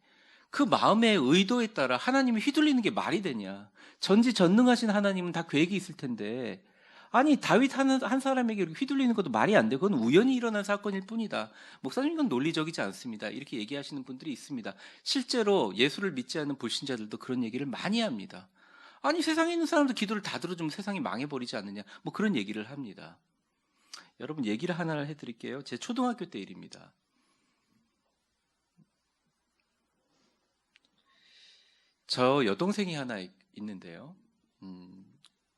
그 마음의 의도에 따라 하나님이 휘둘리는 게 말이 되냐? 전지전능하신 하나님은 다 계획이 있을 텐데, 아니, 다윗 한 사람에게 휘둘리는 것도 말이 안 돼. 그건 우연히 일어난 사건일 뿐이다. 목사님, 이건 논리적이지 않습니다. 이렇게 얘기하시는 분들이 있습니다. 실제로 예수를 믿지 않는 불신자들도 그런 얘기를 많이 합니다. 아니, 세상에 있는 사람도 기도를 다 들어주면 세상이 망해버리지 않느냐, 뭐 그런 얘기를 합니다. 여러분, 얘기를 하나를 해드릴게요. 제 초등학교 때 일입니다. 저 여동생이 하나 있는데요.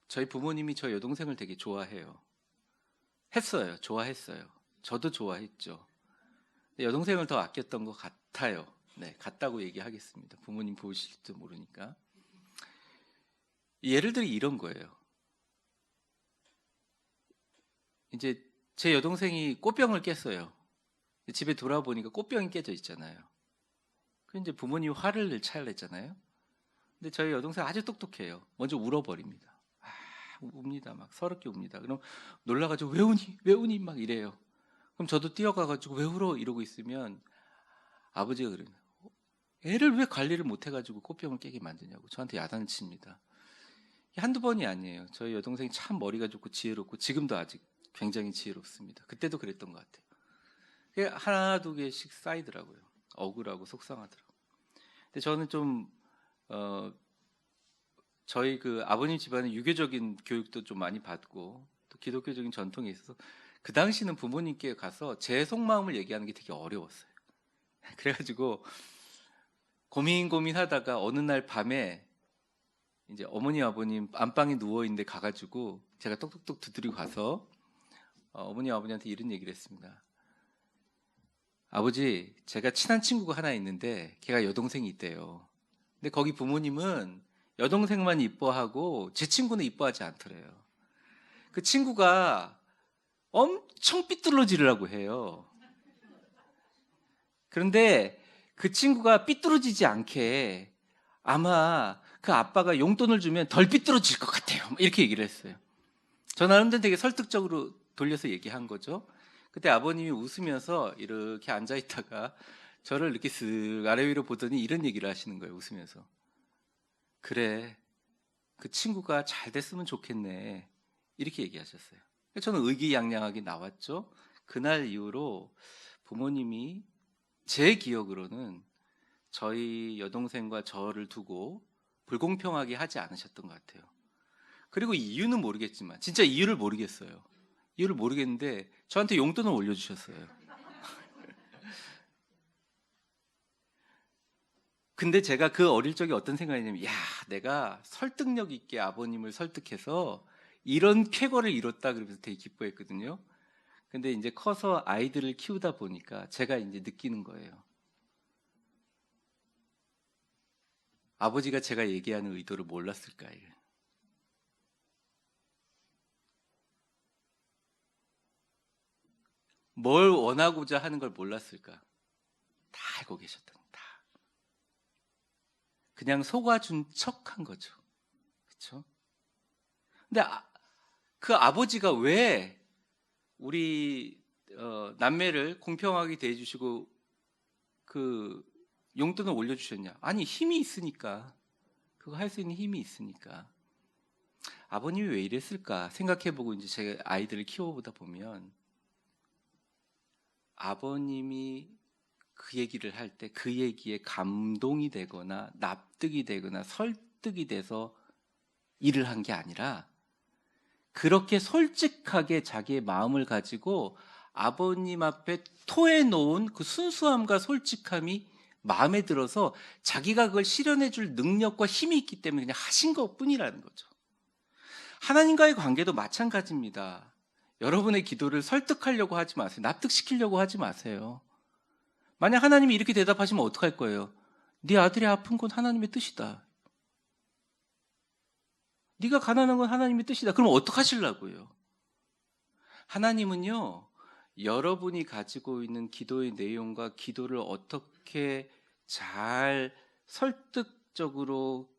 저희 부모님이 저 여동생을 되게 좋아해요. 좋아했어요. 저도 좋아했죠. 여동생을 더 아꼈던 것 같아요. 네, 같다고 얘기하겠습니다. 부모님 보실지도 모르니까. 예를 들어 이런 거예요. 이제 제 여동생이 꽃병을 깼어요. 집에 돌아보니까 꽃병이 깨져 있잖아요. 그 이제 부모님 화를 낼 차렸잖아요. 근데 저희 여동생 아주 똑똑해요. 먼저 울어버립니다. 웁니다. 막 서럽게 웁니다. 그럼 놀라가지고 왜 우니? 왜 우니? 막 이래요. 그럼 저도 뛰어가가지고 왜 울어? 이러고 있으면 아버지가 그래요. 애를 왜 관리를 못 해가지고 꽃병을 깨게 만드냐고 저한테 야단을 칩니다. 한두 번이 아니에요. 저희 여동생이 참 머리가 좋고 지혜롭고 지금도 아직 굉장히 지혜롭습니다. 그때도 그랬던 것 같아요. 그게 하나 두 개씩 쌓이더라고요. 억울하고 속상하더라고요. 근데 저는 좀 저희 그 아버님 집안은 유교적인 교육도 좀 많이 받고 또 기독교적인 전통이 있어서 그 당시는 부모님께 가서 제 속마음을 얘기하는 게 되게 어려웠어요. 그래가지고 고민하다가 어느 날 밤에 이제 어머니 아버님 안방에 누워 있는데 가가지고 제가 똑똑똑 두드리고 가서 어머니 아버지한테 이런 얘기를 했습니다. 아버지, 제가 친한 친구가 하나 있는데 걔가 여동생이 있대요. 근데 거기 부모님은 여동생만 이뻐하고 제 친구는 이뻐하지 않더래요. 그 친구가 엄청 삐뚤어지려고 해요. 그런데 그 친구가 삐뚤어지지 않게 아마 그 아빠가 용돈을 주면 덜 삐뚤어질 것 같아요. 이렇게 얘기를 했어요. 저 나름대로 되게 설득적으로 돌려서 얘기한 거죠. 그때 아버님이 웃으면서 이렇게 앉아있다가 저를 이렇게 쓱 아래 위로 보더니 이런 얘기를 하시는 거예요. 웃으면서. 그래, 그 친구가 잘 됐으면 좋겠네. 이렇게 얘기하셨어요. 저는 의기양양하게 나왔죠. 그날 이후로 부모님이 제 기억으로는 저희 여동생과 저를 두고 불공평하게 하지 않으셨던 것 같아요. 그리고 이유는 모르겠지만, 진짜 이유를 모르겠어요. 이유를 모르겠는데 저한테 용돈을 올려주셨어요. 근데 제가 그 어릴 적에 어떤 생각이냐면, 야, 내가 설득력 있게 아버님을 설득해서 이런 쾌거를 이뤘다 그러면서 되게 기뻐했거든요. 근데 이제 커서 아이들을 키우다 보니까 제가 이제 느끼는 거예요. 아버지가 제가 얘기하는 의도를 몰랐을까? 뭘 원하고자 하는 걸 몰랐을까? 다 알고 계셨던 다. 그냥 속아준 척한 거죠. 그렇죠? 근데 그 아버지가 왜 우리 남매를 공평하게 대해주시고 그 용돈을 올려주셨냐? 아니, 힘이 있으니까. 그거 할 수 있는 힘이 있으니까. 아버님이 왜 이랬을까 생각해보고 이제 제 아이들을 키워보다 보면, 아버님이 그 얘기를 할 때 그 얘기에 감동이 되거나 납득이 되거나 설득이 돼서 일을 한 게 아니라, 그렇게 솔직하게 자기의 마음을 가지고 아버님 앞에 토해놓은 그 순수함과 솔직함이 마음에 들어서 자기가 그걸 실현해 줄 능력과 힘이 있기 때문에 그냥 하신 것뿐이라는 거죠. 하나님과의 관계도 마찬가지입니다. 여러분의 기도를 설득하려고 하지 마세요. 납득시키려고 하지 마세요. 만약 하나님이 이렇게 대답하시면 어떡할 거예요? 네 아들이 아픈 건 하나님의 뜻이다. 네가 가난한 건 하나님의 뜻이다. 그럼 어떡하시려고요? 하나님은요, 여러분이 가지고 있는 기도의 내용과 기도를 어떻게 잘 설득적으로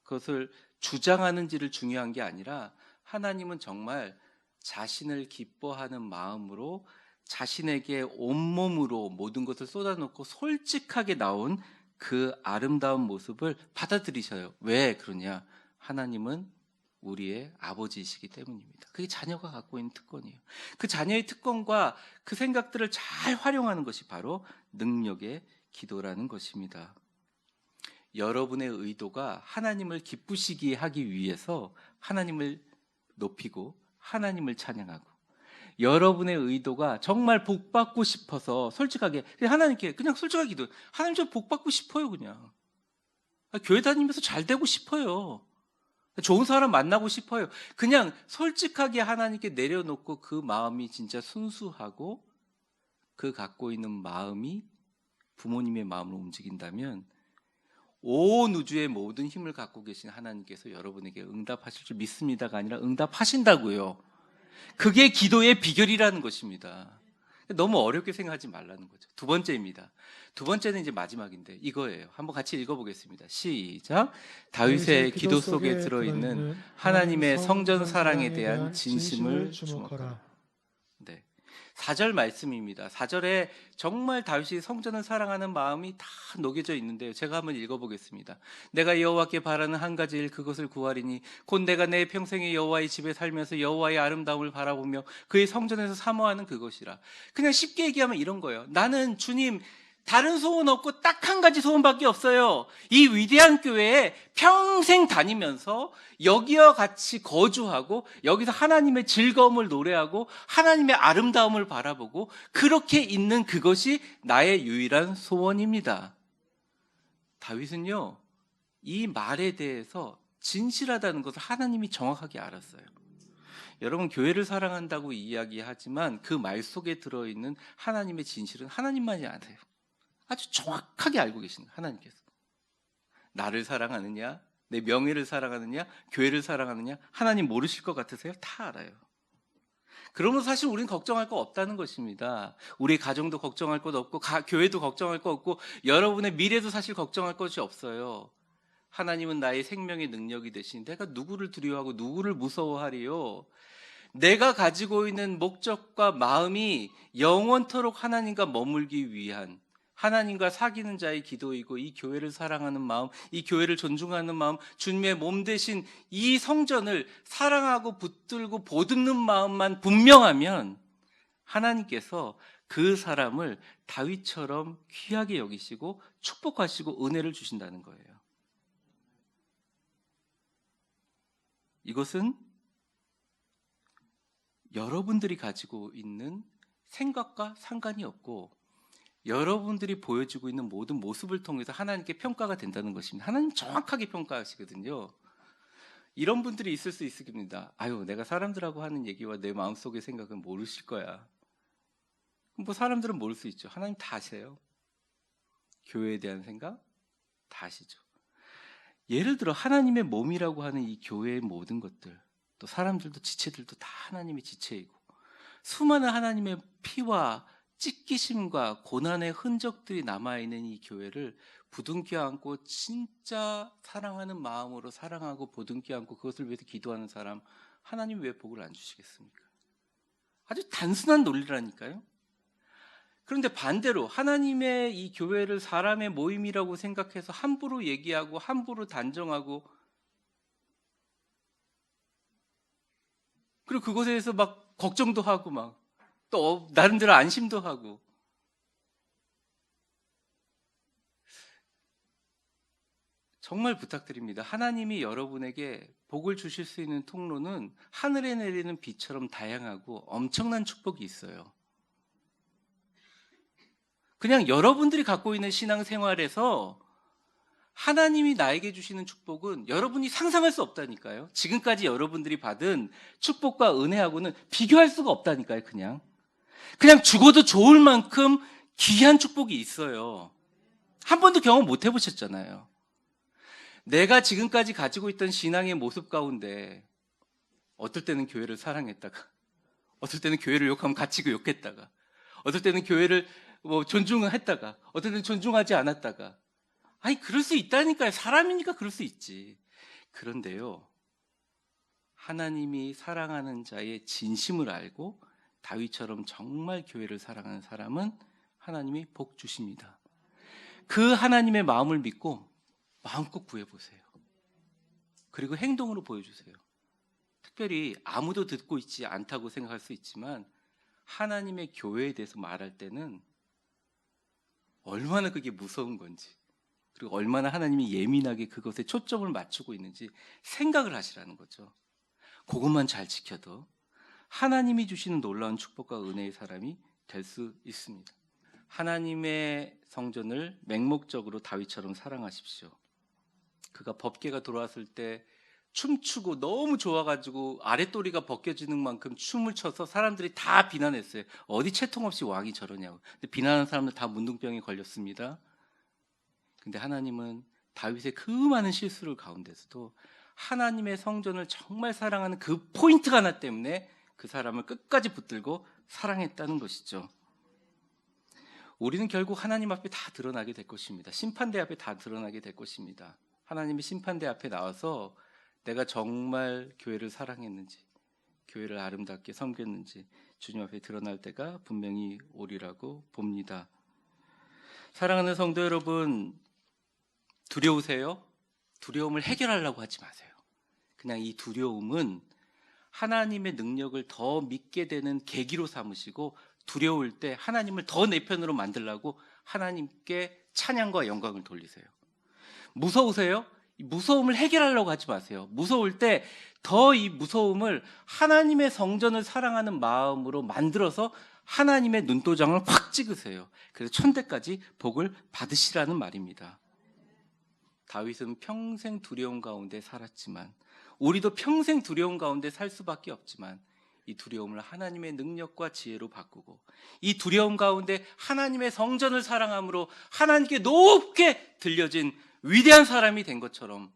그것을 주장하는지를 중요한 게 아니라, 하나님은 정말 자신을 기뻐하는 마음으로 자신에게 온몸으로 모든 것을 쏟아놓고 솔직하게 나온 그 아름다운 모습을 받아들이셔요. 왜 그러냐? 하나님은 우리의 아버지이시기 때문입니다. 그게 자녀가 갖고 있는 특권이에요. 그 자녀의 특권과 그 생각들을 잘 활용하는 것이 바로 능력의 기도라는 것입니다. 여러분의 의도가 하나님을 기쁘시게 하기 위해서 하나님을 높이고 하나님을 찬양하고, 여러분의 의도가 정말 복받고 싶어서 솔직하게 하나님께 그냥 솔직하게 기도, 하나님 저 복받고 싶어요. 그냥 교회 다니면서 잘 되고 싶어요. 좋은 사람 만나고 싶어요. 그냥 솔직하게 하나님께 내려놓고 그 마음이 진짜 순수하고 그 갖고 있는 마음이 부모님의 마음으로 움직인다면, 온 우주의 모든 힘을 갖고 계신 하나님께서 여러분에게 응답하실 줄 믿습니다가 아니라 응답하신다고요. 그게 기도의 비결이라는 것입니다. 너무 어렵게 생각하지 말라는 거죠. 두 번째입니다. 두 번째는 이제 마지막인데 이거예요. 한번 같이 읽어보겠습니다. 시작. 다윗의 기도 속에 들어있는 하나님의 성전 사랑에 대한 진심을 주목하라. 네. 4절 말씀입니다. 4절에 정말 다윗이 성전을 사랑하는 마음이 다 녹여져 있는데요. 제가 한번 읽어보겠습니다. 내가 여호와께 바라는 한 가지 일, 그것을 구하리니 곧 내가 내 평생에 여호와의 집에 살면서 여호와의 아름다움을 바라보며 그의 성전에서 사모하는 그것이라. 그냥 쉽게 얘기하면 이런 거예요. 나는 주님 다른 소원 없고 딱 한 가지 소원밖에 없어요. 이 위대한 교회에 평생 다니면서 여기와 같이 거주하고 여기서 하나님의 즐거움을 노래하고 하나님의 아름다움을 바라보고 그렇게 있는 그것이 나의 유일한 소원입니다. 다윗은요, 이 말에 대해서 진실하다는 것을 하나님이 정확하게 알았어요. 여러분, 교회를 사랑한다고 이야기하지만 그 말 속에 들어있는 하나님의 진실은 하나님만이 아세요. 아주 정확하게 알고 계시는 하나님께서. 나를 사랑하느냐, 내 명예를 사랑하느냐, 교회를 사랑하느냐, 하나님 모르실 것 같으세요? 다 알아요. 그러면 사실 우리는 걱정할 거 없다는 것입니다. 우리 가정도 걱정할 것 없고 교회도 걱정할 거 없고 여러분의 미래도 사실 걱정할 것이 없어요. 하나님은 나의 생명의 능력이 되신, 내가 누구를 두려워하고 누구를 무서워하리요? 내가 가지고 있는 목적과 마음이 영원토록 하나님과 머물기 위한, 하나님과 사귀는 자의 기도이고, 이 교회를 사랑하는 마음, 이 교회를 존중하는 마음, 주님의 몸 대신 이 성전을 사랑하고 붙들고 보듬는 마음만 분명하면 하나님께서 그 사람을 다윗처럼 귀하게 여기시고 축복하시고 은혜를 주신다는 거예요. 이것은 여러분들이 가지고 있는 생각과 상관이 없고 여러분들이 보여주고 있는 모든 모습을 통해서 하나님께 평가가 된다는 것입니다. 하나님 정확하게 평가하시거든요. 이런 분들이 있을 수 있습니다. 아유, 내가 사람들하고 하는 얘기와 내 마음속의 생각은 모르실 거야. 뭐 사람들은 모를 수 있죠. 하나님 다 아세요. 교회에 대한 생각 다 아시죠. 예를 들어 하나님의 몸이라고 하는 이 교회의 모든 것들, 또 사람들도 지체들도 다 하나님의 지체이고, 수많은 하나님의 피와 찢기심과 고난의 흔적들이 남아있는 이 교회를 부둥켜 안고 진짜 사랑하는 마음으로 사랑하고 부둥켜 안고 그것을 위해서 기도하는 사람, 하나님 왜 복을 안 주시겠습니까? 아주 단순한 논리라니까요. 그런데 반대로 하나님의 이 교회를 사람의 모임이라고 생각해서 함부로 얘기하고 함부로 단정하고, 그리고 그것에 대해서 막 걱정도 하고 막 또 나름대로 안심도 하고, 정말 부탁드립니다. 하나님이 여러분에게 복을 주실 수 있는 통로는 하늘에 내리는 비처럼 다양하고 엄청난 축복이 있어요. 그냥 여러분들이 갖고 있는 신앙생활에서 하나님이 나에게 주시는 축복은 여러분이 상상할 수 없다니까요. 지금까지 여러분들이 받은 축복과 은혜하고는 비교할 수가 없다니까요. 그냥 죽어도 좋을 만큼 귀한 축복이 있어요. 한 번도 경험 못 해보셨잖아요. 내가 지금까지 가지고 있던 신앙의 모습 가운데 어떨 때는 교회를 사랑했다가, 어떨 때는 교회를 욕하면 같이 욕했다가, 어떨 때는 교회를 존중했다가, 어떨 때는 존중하지 않았다가, 아니 그럴 수 있다니까요. 사람이니까 그럴 수 있지. 그런데요, 하나님이 사랑하는 자의 진심을 알고 다윗처럼 정말 교회를 사랑하는 사람은 하나님이 복 주십니다. 그 하나님의 마음을 믿고 마음껏 구해보세요. 그리고 행동으로 보여주세요. 특별히 아무도 듣고 있지 않다고 생각할 수 있지만 하나님의 교회에 대해서 말할 때는 얼마나 그게 무서운 건지, 그리고 얼마나 하나님이 예민하게 그것에 초점을 맞추고 있는지 생각을 하시라는 거죠. 그것만 잘 지켜도 하나님이 주시는 놀라운 축복과 은혜의 사람이 될 수 있습니다. 하나님의 성전을 맹목적으로 다윗처럼 사랑하십시오. 그가 법궤가 돌아왔을 때 춤추고 너무 좋아가지고 아랫도리가 벗겨지는 만큼 춤을 춰서 사람들이 다 비난했어요. 어디 채통 없이 왕이 저러냐고. 근데 비난하는 사람들 다 문둥병에 걸렸습니다. 근데 하나님은 다윗의 그 많은 실수를 가운데서도 하나님의 성전을 정말 사랑하는 그 포인트 하나 때문에 그 사람을 끝까지 붙들고 사랑했다는 것이죠. 우리는 결국 하나님 앞에 다 드러나게 될 것입니다. 심판대 앞에 다 드러나게 될 것입니다. 하나님이 심판대 앞에 나와서 내가 정말 교회를 사랑했는지, 교회를 아름답게 섬겼는지 주님 앞에 드러날 때가 분명히 오리라고 봅니다. 사랑하는 성도 여러분, 두려우세요? 두려움을 해결하려고 하지 마세요. 그냥 이 두려움은 하나님의 능력을 더 믿게 되는 계기로 삼으시고, 두려울 때 하나님을 더 내 편으로 만들려고 하나님께 찬양과 영광을 돌리세요. 무서우세요? 이 무서움을 해결하려고 하지 마세요. 무서울 때 더 이 무서움을 하나님의 성전을 사랑하는 마음으로 만들어서 하나님의 눈도장을 확 찍으세요. 그래서 천대까지 복을 받으시라는 말입니다. 다윗은 평생 두려움 가운데 살았지만, 우리도 평생 두려움 가운데 살 수밖에 없지만, 이 두려움을 하나님의 능력과 지혜로 바꾸고, 이 두려움 가운데 하나님의 성전을 사랑함으로 하나님께 높게 들려진 위대한 사람이 된 것처럼,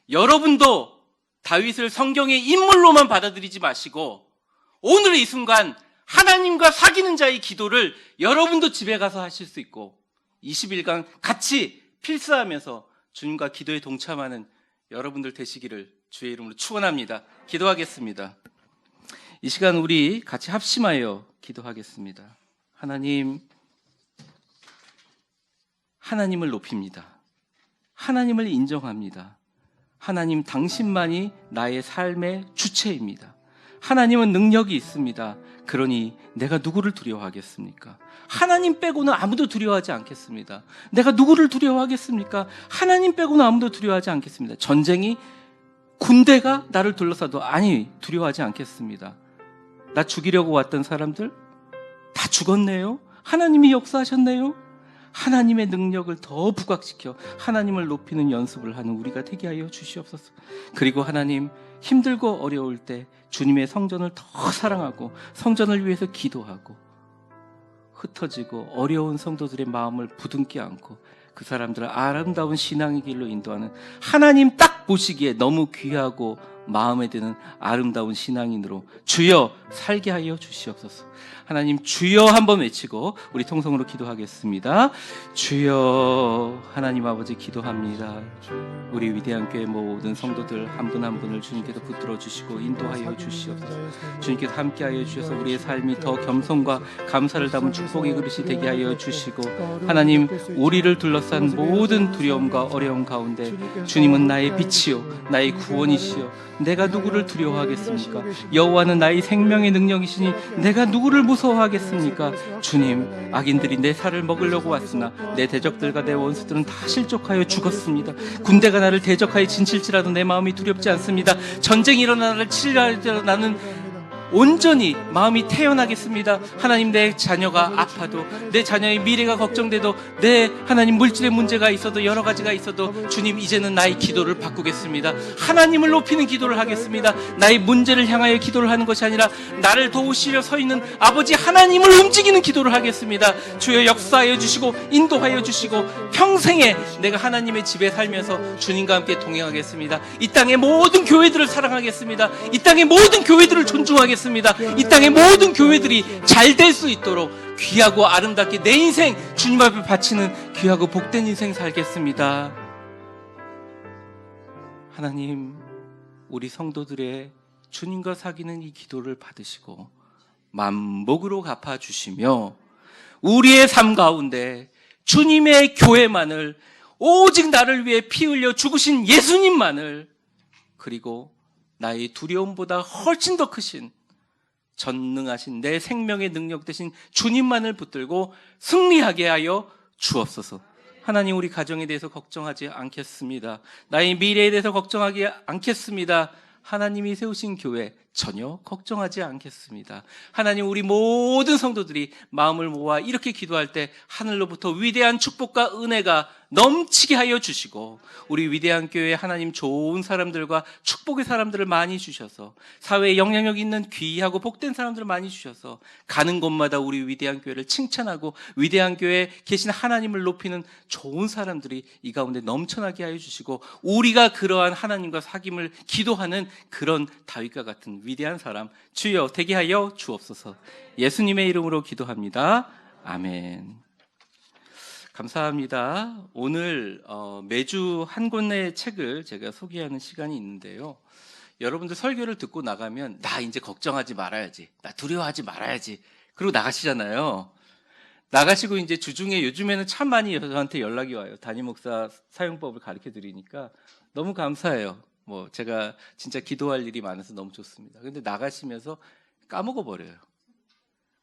여러분도 다윗을 성경의 인물로만 받아들이지 마시고 오늘 이 순간 하나님과 사귀는 자의 기도를 여러분도 집에 가서 하실 수 있고 20일간 같이 필사하면서 주님과 기도에 동참하는 여러분들 되시기를 주의 이름으로 축원합니다. 기도하겠습니다. 이 시간 우리 같이 합심하여 기도하겠습니다. 하나님을 높입니다. 하나님을 인정합니다. 하나님 당신만이 나의 삶의 주체입니다. 하나님은 능력이 있습니다. 그러니 내가 누구를 두려워하겠습니까? 하나님 빼고는 아무도 두려워하지 않겠습니다. 내가 누구를 두려워하겠습니까? 하나님 빼고는 아무도 두려워하지 않겠습니다. 전쟁이, 군대가 나를 둘러싸도 아니 두려워하지 않겠습니다. 나 죽이려고 왔던 사람들 다 죽었네요. 하나님이 역사하셨네요. 하나님의 능력을 더 부각시켜 하나님을 높이는 연습을 하는 우리가 되게 하여 주시옵소서. 그리고 하나님, 힘들고 어려울 때 주님의 성전을 더 사랑하고 성전을 위해서 기도하고, 흩어지고 어려운 성도들의 마음을 부둥켜 안고 그 사람들을 아름다운 신앙의 길로 인도하는 하나님 딱 맛보시기에 너무 귀하고 마음에 드는 아름다운 신앙인으로 주여 살게 하여 주시옵소서. 하나님 주여 한번 외치고 우리 통성으로 기도하겠습니다. 주여 하나님 아버지 기도합니다. 우리 위대한 교회 모든 성도들 한 분 한 분을 주님께서 붙들어 주시고 인도하여 주시옵소서. 주님께서 함께하여 주셔서 우리의 삶이 더 겸손과 감사를 담은 축복의 그릇이 되게 하여 주시고, 하나님 우리를 둘러싼 모든 두려움과 어려움 가운데 주님은 나의 빛이요 나의 구원이시요 내가 누구를 두려워하겠습니까? 여호와는 나의 생명의 능력이시니 내가 누구를 무서워하겠습니까? 주님, 악인들이 내 살을 먹으려고 왔으나 내 대적들과 내 원수들은 다 실족하여 죽었습니다. 군대가 나를 대적하여 진칠지라도 내 마음이 두렵지 않습니다. 전쟁이 일어나 나를 치리하리라 나는 온전히 마음이 태어나겠습니다. 하나님, 내 자녀가 아파도, 내 자녀의 미래가 걱정돼도, 내 하나님 물질의 문제가 있어도, 여러 가지가 있어도 주님 이제는 나의 기도를 바꾸겠습니다. 하나님을 높이는 기도를 하겠습니다. 나의 문제를 향하여 기도를 하는 것이 아니라 나를 도우시려 서 있는 아버지 하나님을 움직이는 기도를 하겠습니다. 주여 역사하여 주시고 인도하여 주시고 평생에 내가 하나님의 집에 살면서 주님과 함께 동행하겠습니다. 이 땅의 모든 교회들을 사랑하겠습니다. 이 땅의 모든 교회들을 존중하겠습니다. 이 땅의 모든 교회들이 잘 될 수 있도록 귀하고 아름답게 내 인생 주님 앞에 바치는 귀하고 복된 인생 살겠습니다. 하나님, 우리 성도들의 주님과 사귀는 이 기도를 받으시고 만복으로 갚아주시며 우리의 삶 가운데 주님의 교회만을, 오직 나를 위해 피 흘려 죽으신 예수님만을, 그리고 나의 두려움보다 훨씬 더 크신 전능하신 내 생명의 능력 되신 주님만을 붙들고 승리하게 하여 주옵소서. 하나님, 우리 가정에 대해서 걱정하지 않겠습니다. 나의 미래에 대해서 걱정하지 않겠습니다. 하나님이 세우신 교회 전혀 걱정하지 않겠습니다. 하나님, 우리 모든 성도들이 마음을 모아 이렇게 기도할 때 하늘로부터 위대한 축복과 은혜가 넘치게 하여 주시고, 우리 위대한 교회에 하나님 좋은 사람들과 축복의 사람들을 많이 주셔서, 사회에 영향력 있는 귀하고 복된 사람들을 많이 주셔서 가는 곳마다 우리 위대한 교회를 칭찬하고 위대한 교회에 계신 하나님을 높이는 좋은 사람들이 이 가운데 넘쳐나게 하여 주시고, 우리가 그러한 하나님과 사귐을 기도하는 그런 다윗과 같은 위대한 사람 주여 되게 하여 주옵소서. 예수님의 이름으로 기도합니다. 아멘. 감사합니다. 오늘 매주 한 권의 책을 제가 소개하는 시간이 있는데요. 여러분들 설교를 듣고 나가면 나 이제 걱정하지 말아야지, 나 두려워하지 말아야지, 그리고 나가시잖아요. 나가시고 이제 주중에 요즘에는 참 많이 저한테 연락이 와요. 담임 목사 사용법을 가르쳐 드리니까 너무 감사해요. 제가 진짜 기도할 일이 많아서 너무 좋습니다. 근데 나가시면서 까먹어 버려요.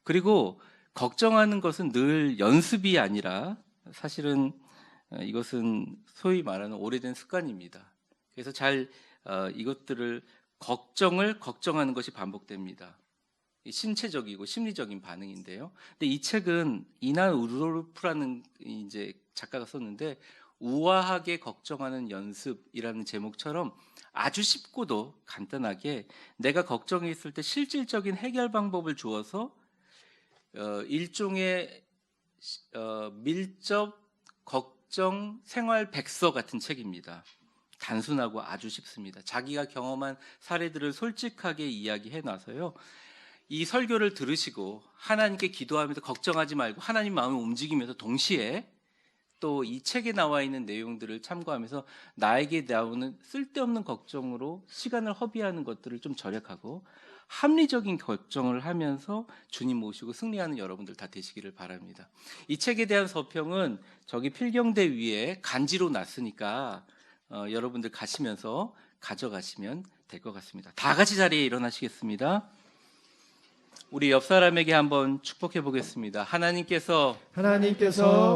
그리고 걱정하는 것은 늘 연습이 아니라 사실은 이것은 소위 말하는 오래된 습관입니다. 그래서 이것들을 걱정하는 것이 반복됩니다. 신체적이고 심리적인 반응인데요. 근데 이 책은 이난 우르르프라는 이제 작가가 썼는데, 우아하게 걱정하는 연습이라는 제목처럼 아주 쉽고도 간단하게 내가 걱정이 있을 때 실질적인 해결 방법을 주어서 일종의 밀접 걱정 생활 백서 같은 책입니다. 단순하고 아주 쉽습니다. 자기가 경험한 사례들을 솔직하게 이야기해 놔서요, 이 설교를 들으시고 하나님께 기도하면서 걱정하지 말고 하나님 마음을 움직이면서 동시에 또 이 책에 나와 있는 내용들을 참고하면서 나에게 나오는 쓸데없는 걱정으로 시간을 허비하는 것들을 좀 절약하고 합리적인 결정을 하면서 주님 모시고 승리하는 여러분들 다 되시기를 바랍니다. 이 책에 대한 서평은 저기 필경대 위에 간지로 놨으니까 여러분들 가시면서 가져가시면 될 것 같습니다. 다 같이 자리에 일어나시겠습니다. 우리 옆 사람에게 한번 축복해 보겠습니다. 하나님께서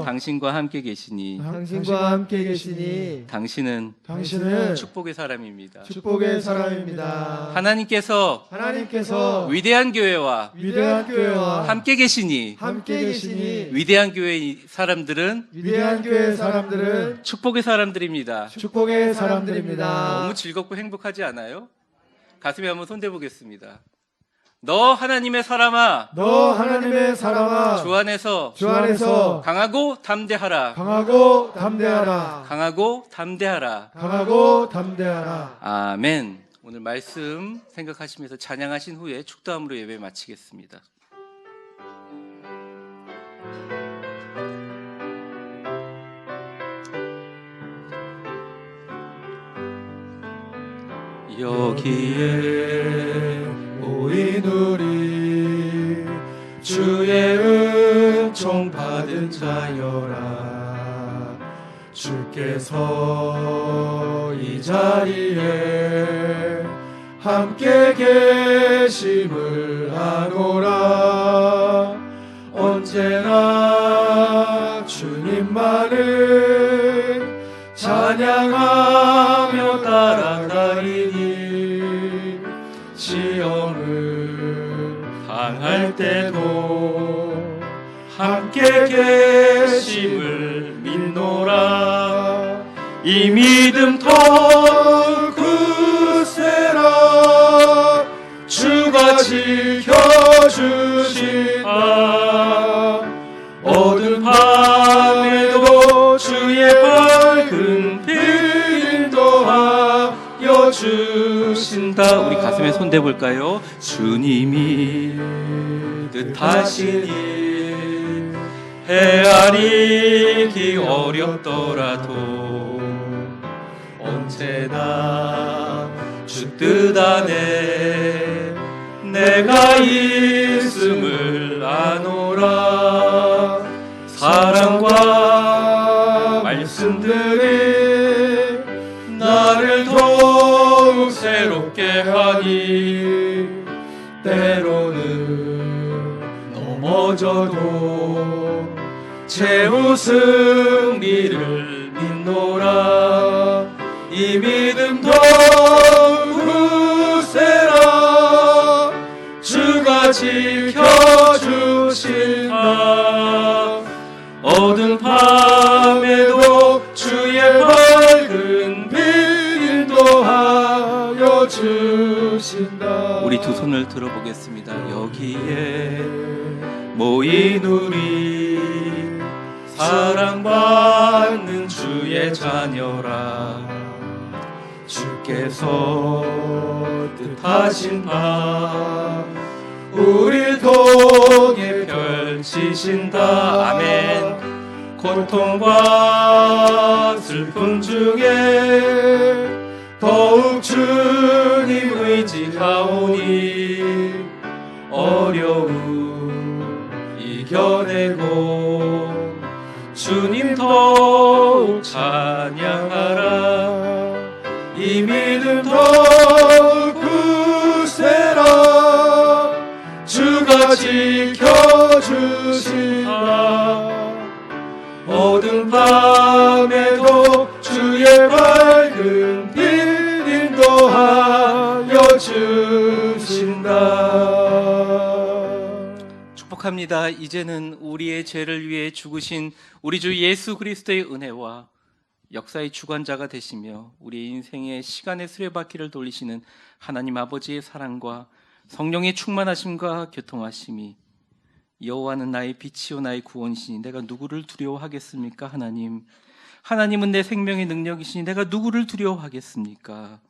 당신과 함께 계시니 당신은 축복의 사람입니다. 하나님께서 위대한 교회와 함께 계시니 위대한 교회의 사람들은 축복의 사람들입니다. 너무 즐겁고 행복하지 않아요? 가슴에 한번 손대 보겠습니다. 너 하나님의 사람아, 너 하나님의 사람아, 주 안에서 주 안에서 강하고 담대하라. 강하고 담대하라. 강하고 담대하라. 강하고 담대하라. 아멘. 오늘 말씀 생각하시면서 찬양하신 후에 축도함으로 예배 마치겠습니다. 여기에 모인 우리 주의 은총 받은 자여라. 주께서 이 자리에 함께 계심을 아노라. 언제나 주님만을 찬양하며 따라가리니 시험을 당할 때도 함께 계심을 믿노라. 이 믿음 더욱 굳세라. 주가 지켜주신다. 어두운 밤에도 주의 밝은 빛 인도하여 주신다. 우리 가슴에 손 대볼까요? 주님이 뜻하시니 헤아리기 어렵더라도 언제나 주 뜻 안에 내가 있음을 아노라. 사랑과 말씀들이 나를 더욱 새롭게 하니 때로는 넘어져도 최후 승리를 믿노라. 이 믿음 더욱 굳세라. 주가 지켜주신다. 어두운 밤에도 주의 밝은 빛 인도하여 주신다. 우리 두 손을 들어보겠습니다. 여기에 모인 우리 사랑받는 주의 자녀라. 주께서 뜻하신 바 우릴 통해 펼치신다. 아멘. 고통과 슬픔 중에 더욱 주님 의지하오니 어려움 이겨내고 주님 더욱 찬양하라. 이 믿음 더욱 굳세라. 주가 지켜주신다. 어두운 밤에도 주의 밝은 빛 인도하여 주신다. 축복합니다. 이제는 우리의 죄를 위해 죽으신 우리 주 예수 그리스도의 은혜와 역사의 주관자가 되시며 우리 인생의 시간의 수레바퀴를 돌리시는 하나님 아버지의 사랑과 성령의 충만하심과 교통하심이 여호와는 나의 빛이요 나의 구원이시니 내가 누구를 두려워하겠습니까? 하나님은 내 생명의 능력이시니 내가 누구를 두려워하겠습니까?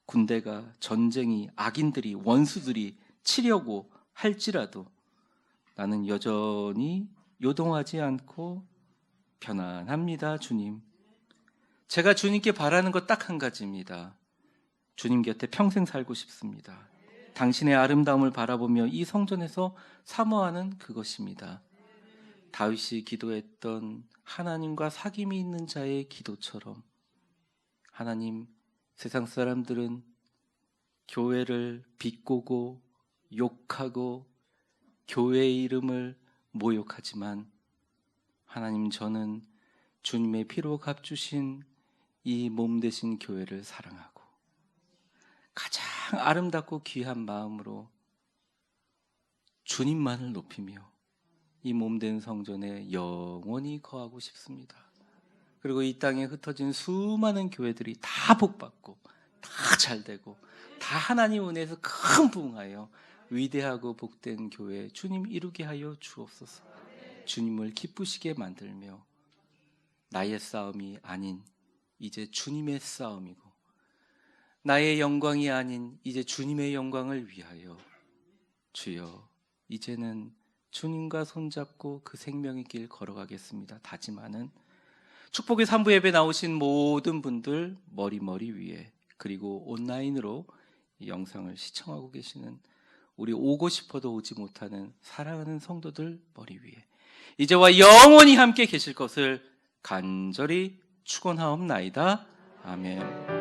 군대가, 전쟁이, 악인들이, 원수들이 치려고 할지라도 나는 여전히 요동하지 않고 편안합니다. 주님, 제가 주님께 바라는 것 딱 한 가지입니다. 주님 곁에 평생 살고 싶습니다. 당신의 아름다움을 바라보며 이 성전에서 사모하는 그것입니다. 다윗이 기도했던 하나님과 사귐이 있는 자의 기도처럼, 하나님, 세상 사람들은 교회를 비꼬고 욕하고 교회의 이름을 모욕하지만 하나님, 저는 주님의 피로 값주신 이 몸 되신 교회를 사랑하고 가장 아름답고 귀한 마음으로 주님만을 높이며 이 몸된 성전에 영원히 거하고 싶습니다. 그리고 이 땅에 흩어진 수많은 교회들이 다 복받고 다 잘되고 다 하나님 은혜에서 큰 부흥하여 위대하고 복된 교회 주님 이루게 하여 주옵소서. 주님을 기쁘시게 만들며 나의 싸움이 아닌 이제 주님의 싸움이고 나의 영광이 아닌 이제 주님의 영광을 위하여 주여 이제는 주님과 손잡고 그 생명의 길 걸어가겠습니다. 다짐하는 축복의 3부 예배 나오신 모든 분들 머리 위에 그리고 온라인으로 이 영상을 시청하고 계시는 우리 오고 싶어도 오지 못하는 사랑하는 성도들 머리 위에 이제와 영원히 함께 계실 것을 간절히 축원하옵나이다. 아멘.